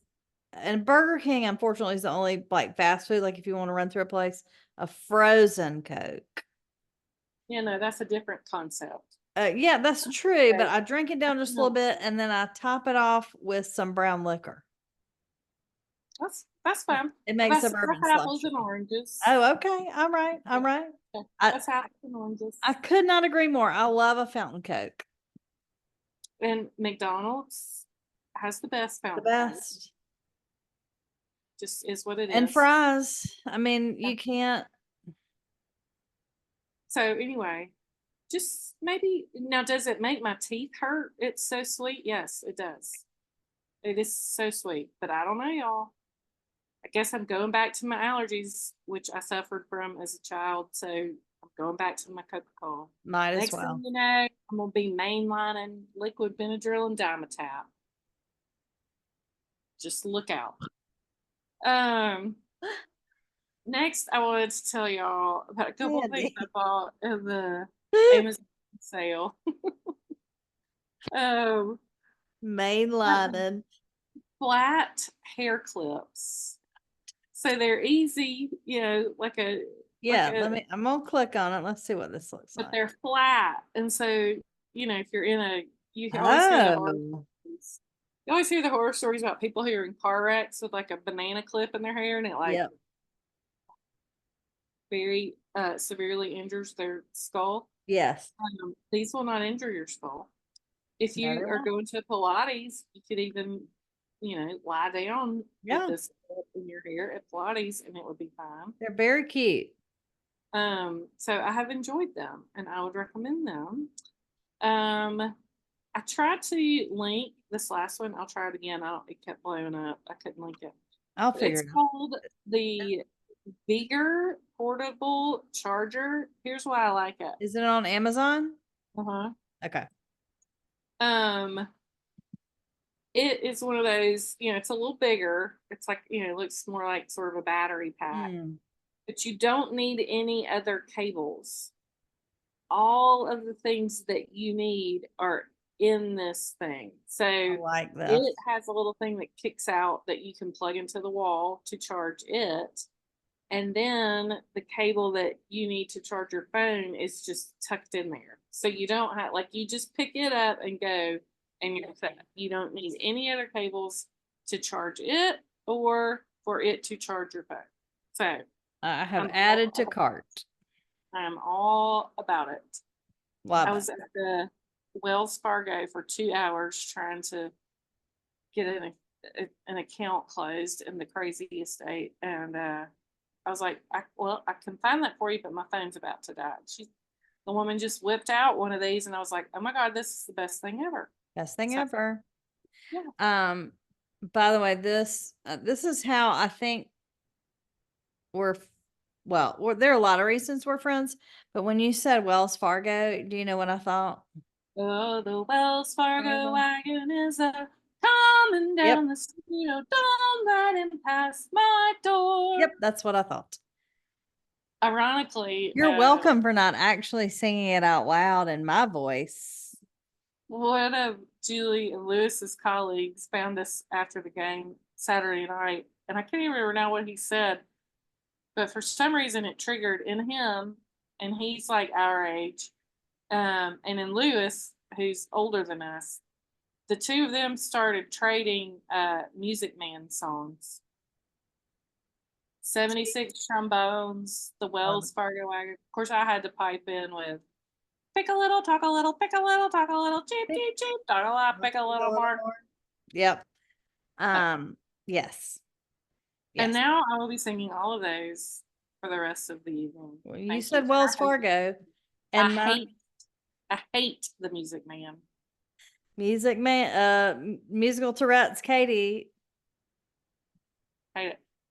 and Burger King, unfortunately, is the only like fast food. Like if you want to run through a place, a frozen Coke. That's a different concept. Yeah, that's true. But Okay. I drink it down just a little bit, and then I top it off with some brown liquor. That's fine. It makes That's suburban apples slushy. and oranges. Oh, okay. All right. All right. Okay. I That's apples and oranges. I could not agree more. I love a fountain Coke. And McDonald's has the best The fountain Coke. best. Just is what it And is. fries. I mean, you can't. So anyway, just maybe now, does it make my teeth hurt? It's so sweet. Yes, it does. It is so sweet, but I don't know, y'all. I guess I'm going back to my allergies, which I suffered from as a child. So I'm going back to my Coca-Cola. Might as Next well. thing you know, I'm gonna be mainlining liquid Benadryl and Dimetapp. Just look out. Next, I wanted to tell y'all about a couple of things I bought in the Amazon sale. Mainlining. Flat hair clips. So they're easy, like a Yeah, I'm gonna click on it. Let's see what this looks but like. they're flat. And so, if you're you can always hear the horror stories. You always hear the horror stories about people who are in car wrecks with like a banana clip in their hair and it very severely injures their skull. Yes. These will not injure your skull. If you are going to Pilates, you could even, lie down with this in your hair at Pilates and it would be fine. They're very cute. So I have enjoyed them and I would recommend them. I tried to link this last one. I'll try it again. It kept blowing up. I couldn't link it. I'll figure it out. It's called the Vigor Portable Charger. Here's why I like it. Is it on Amazon? Uh-huh. Okay. It is one of those, it's a little bigger. It's like, it looks more like sort of a battery pack. But you don't need any other cables. All of the things that you need are in this thing. So I like this. It has a little thing that kicks out that you can plug into the wall to charge it. And then the cable that you need to charge your phone is just tucked in there. So you don't have, you just pick it up and go and you're set. You don't need any other cables to charge it or for it to charge your phone. So I have added to cart. I'm all about it. Love I was at the Wells Fargo for 2 hours trying to get an account closed in the crazy estate. And I was like, I can find that for you, but my phone's about to die. The woman just whipped out one of these and I was like, oh my God, this is the best thing ever. Best thing ever. Yeah. By the way, this is how I think there are a lot of reasons we're friends, but when you said Wells Fargo, do you know what I thought? Oh, the Wells Fargo wagon is coming down the street. Oh, don't let him pass my door. Yep, that's what I thought. Ironically, you're welcome for not actually singing it out loud in my voice. One of Julie and Lewis's colleagues found us after the game Saturday night, and I can't even remember now what he said, but for some reason it triggered in him, and he's like our age, and in Lewis, who's older than us, the two of them started trading Music Man songs. 76 trombones, the Wells Fargo wagon. Of course, I had to pipe in with pick a little, talk a little, pick a little, talk a little, cheep, cheep, cheep, talk a lot, pick a little more. Yep. Yes. And now I will be singing all of those for the rest of the evening. Well, you said Wells Fargo. And I hate the Music Man. Music Man, musical Tourette's, Katie.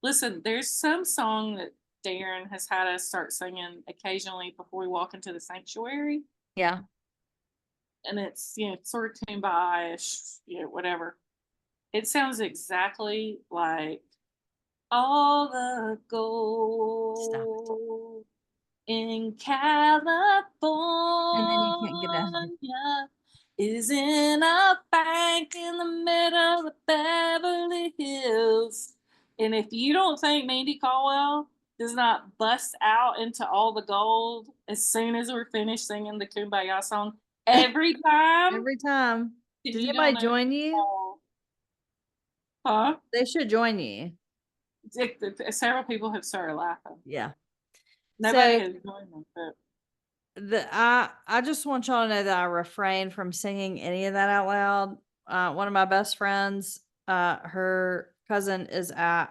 Listen, there's some song that Darren has had us start singing occasionally before we walk into the sanctuary. Yeah. And it's, sort of tuned by, whatever. It sounds exactly like all the gold in California. And then you can't get out of it. is in a bank in the middle of Beverly Hills. And if you don't think Mandee Caldwell does not bust out into all the gold as soon as we're finished singing the Kumbaya song every time, Every time. then Did you don't anybody know. join you? Huh? They should join you. Several people have started laughing. Yeah. Nobody So has joined them, but I just want y'all to know that I refrain from singing any of that out loud. One of my best friends, her cousin is at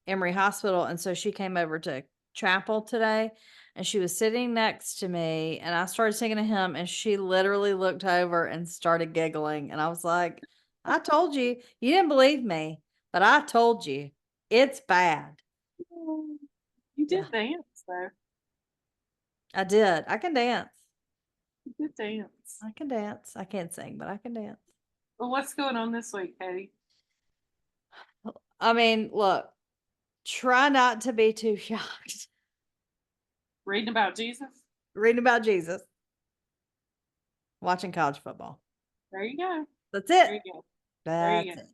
Emory Hospital, and so she came over to chapel today, and she was sitting next to me, and I started singing a hymn, and she literally looked over and started giggling, and I was like, "I told you, you didn't believe me, but I told you, it's bad." you Yeah, did dance though. I did. I can dance. You did dance. I can dance. I can't sing, but I can dance. Well, what's going on this week, Katie? I mean, look, try not to be too shocked. Reading about Jesus? Reading about Jesus, watching college football. There you go. That's There it. you go. There you That's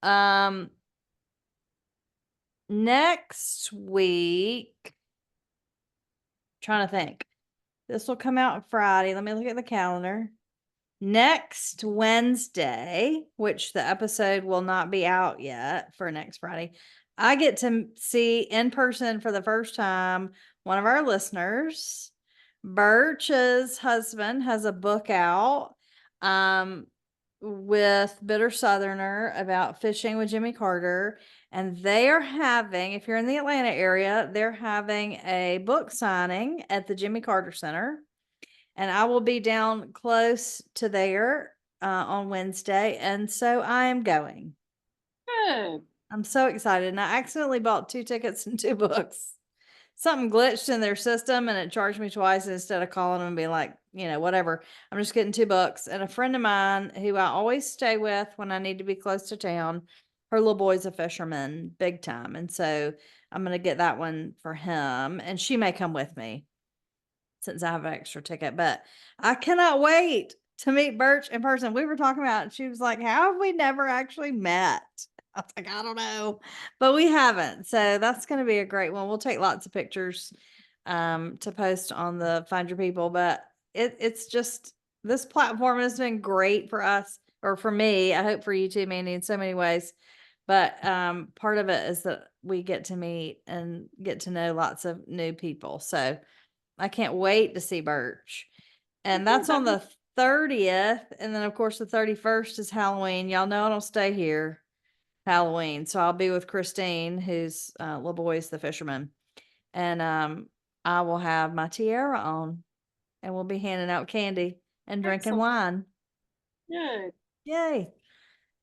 go. it. Next week, trying to think. This will come out Friday. Let me look at the calendar. Next Wednesday, which the episode will not be out yet for next Friday, I get to see in person for the first time one of our listeners. Birch's husband has a book out with Bitter Southerner about fishing with Jimmy Carter. And they are having, if you're in the Atlanta area, they're having a book signing at the Jimmy Carter Center. And I will be down close to there on Wednesday. And so I am going. Good. I'm so excited. And I accidentally bought 2 tickets and 2 books. Something glitched in their system and it charged me twice instead of calling them and being like, whatever. I'm just getting 2 books. And a friend of mine who I always stay with when I need to be close to town, her little boy's a fisherman, big time. And so I'm going to get that one for him. And she may come with me since I have an extra ticket, but I cannot wait to meet Birch in person. We were talking about it. She was like, how have we never actually met? I was like, I don't know, but we haven't. So that's going to be a great one. We'll take lots of pictures to post on the Find Your People, but it's just, this platform has been great for us, or for me. I hope for you too, Mandee, in so many ways. But part of it is that we get to meet and get to know lots of new people. So I can't wait to see Birch. And that's on the 30th. And then, of course, the 31st is Halloween. Y'all know I don't stay here Halloween. So I'll be with Christine, who's little boy's the fisherman. And I will have my tiara on and we'll be handing out candy and drinking Excellent. wine. Good. Yay.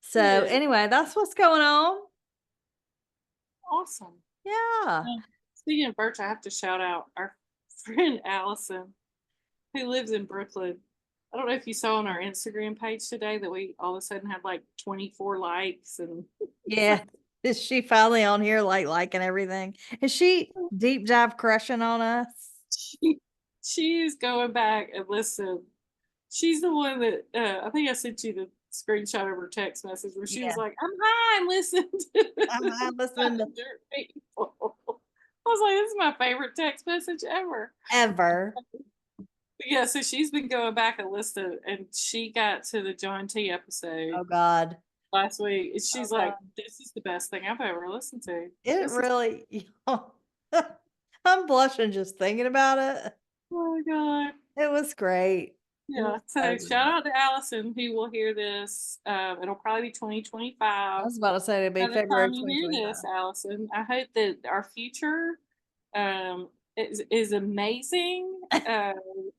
So Good. anyway, that's what's going on. Awesome. Yeah. Speaking of Birch, I have to shout out our friend Allison, who lives in Brooklyn. I don't know if you saw on our Instagram page today that we all of a sudden had like 24 likes and Yeah. Is she finally on here liking everything? Is she deep dive crushing on us? she's going back and listen. She's the one that I think I sent you the screenshot of her text message where she was like, "I'm high and listening to I'm listening to people." I was like, "This is my favorite text message ever." ever. Yeah, so she's been going back and listening, and she got to the John T episode Oh God. last week, and she's like, God. "This is the best thing I've ever listened to." It really I'm blushing just thinking about it. Oh my God. It was great. It Yeah, was so so shout great. out to Allison who will hear this. It'll probably be I 2025. was about to say it'd be By the February time you hear 2025. this, Allison, I hope that our future is amazing. I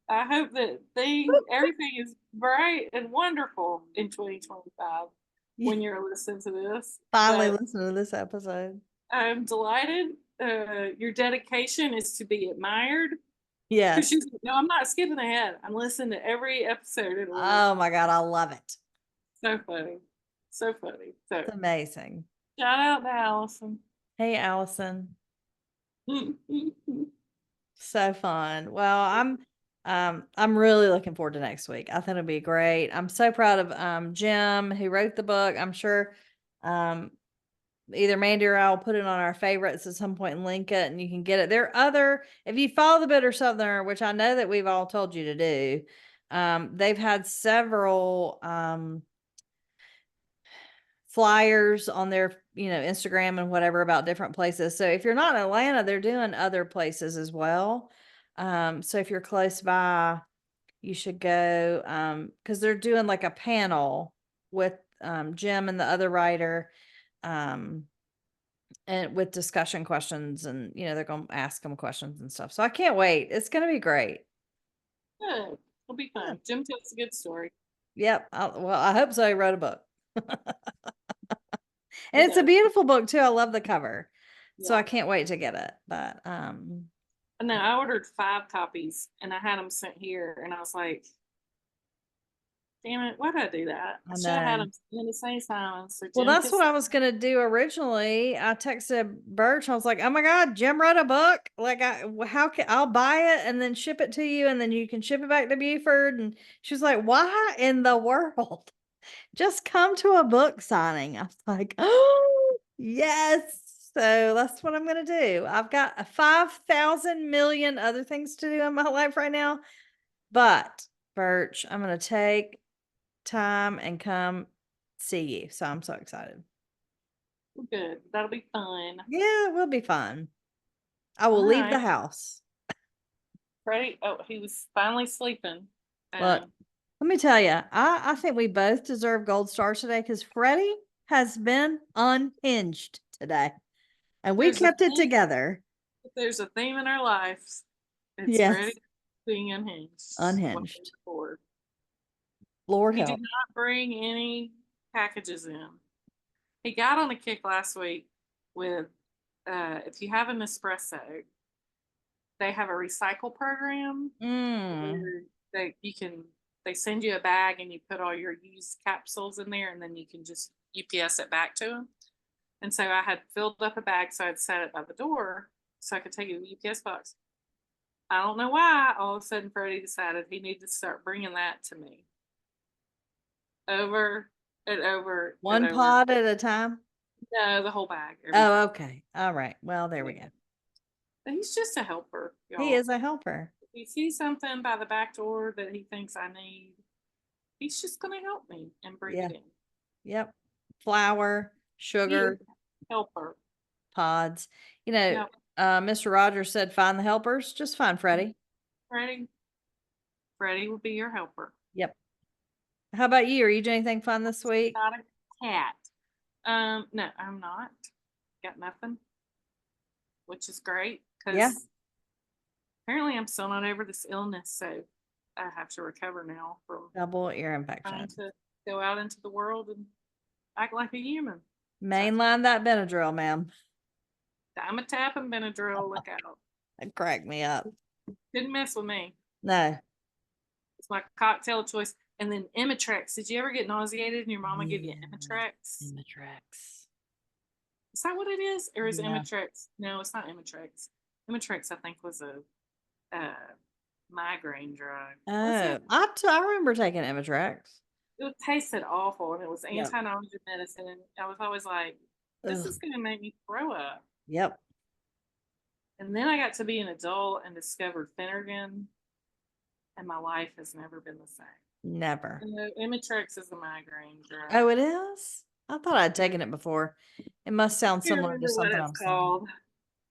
hope that everything is bright and wonderful in 2025 when you're listening to this. Finally But listening to this episode. I'm delighted. Your dedication is to be admired. Yes. Because no, I'm not skipping ahead. I'm listening to every episode of the week. Oh my God, I love it. So funny. So funny. So It's amazing. shout out to Allison. Hey Allison. So fun. Well, I'm really looking forward to next week. I think it'll be great. I'm so proud of Jim who wrote the book. I'm sure either Mandee or I will put it on our favorites at some point and link it, and you can get it. There are other, if you follow the Bitter Southerner, which I know that we've all told you to do, they've had several flyers on their, Instagram and whatever about different places. So if you're not in Atlanta, they're doing other places as well. So if you're close by, you should go, because they're doing like a panel with Jim and the other writer, and with discussion questions, and they're going to ask them questions and stuff. So I can't wait. It's going to be great. Good. It'll be fun. Jim tells a good story. Yep. Well, I hope so. He wrote a book. And it's a beautiful book too. I love the cover. So I can't wait to get it. But no, I ordered 5 copies and I had them sent here, and I was like, damn it, why did I do that? I should have had them in the same time. So well, that's what I was gonna do originally. I texted Birch. I was like, "Oh my God, Jim wrote a book. Like, I'll buy it and then ship it to you, and then you can ship it back to Buford." And she was like, "Why in the world? Just come to a book signing." I was like, "Oh yes." So that's what I'm gonna do. I've got 5,000 million other things to do in my life right now, but Birch, I'm gonna take time and come see you. So I'm so excited. Good. That'll be fun. Yeah, it will be fun. I will leave the house. Freddie, he was finally sleeping. Look, let me tell you, I think we both deserve gold stars today because Freddie has been unhinged today. And we kept it together. If there's a theme in our lives, it's Freddie being unhinged. Unhinged. Lord help. He did not bring any packages in. He got on a kick last week with, if you have an espresso, they have a recycle program where they send you a bag and you put all your used capsules in there, and then you can just UPS it back to them. And so I had filled up a bag, so I'd set it by the door so I could take it to the UPS box. I don't know why all of a sudden Freddie decided he needed to start bringing that to me. Over and over. One pod at a time? No, the whole bag. Oh, okay. All right. Well, there we go. But he's just a helper, y'all. He is a helper. If he sees something by the back door that he thinks I need, he's just going to help me and bring it in. Yep. Flour, sugar, helper, pods. Mr. Rogers said, find the helpers. Just find Freddie. Freddie will be your helper. Yep. How about you? Are you doing anything fun this week? Not a cat. No, I'm not. Got nothing, which is great because apparently I'm still not over this illness, so I have to recover now from double ear infection. Trying to go out into the world and act like a human. Mainline that Benadryl, ma'am. Dimetap and Benadryl, look out. That cracked me up. Didn't mess with me. No. It's my cocktail of choice. And then Imitrex. Did you ever get nauseated and your mama give you Imitrex? Imitrex. Is that what it is? Or is Imitrex? No, it's not Imitrex. Imitrex, I think, was a migraine drug. Oh, I remember taking Imitrex. It tasted awful, and it was anti-nausea medicine. And I was always like, this is going to make me throw up. Yep. And then I got to be an adult and discovered Phenergan, and my life has never been the same. Never. Imitrex is a migraine drug. Oh, it is? I thought I'd taken it before. It must sound similar to something else. Called.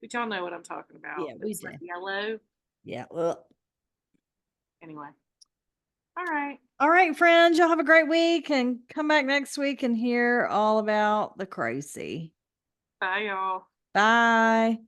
But y'all know what I'm talking about. Yeah, we do. Like yellow. Yeah. Well. Anyway. All right. All right, friends. Y'all have a great week, and come back next week and hear all about the crazy. Bye, y'all. Bye.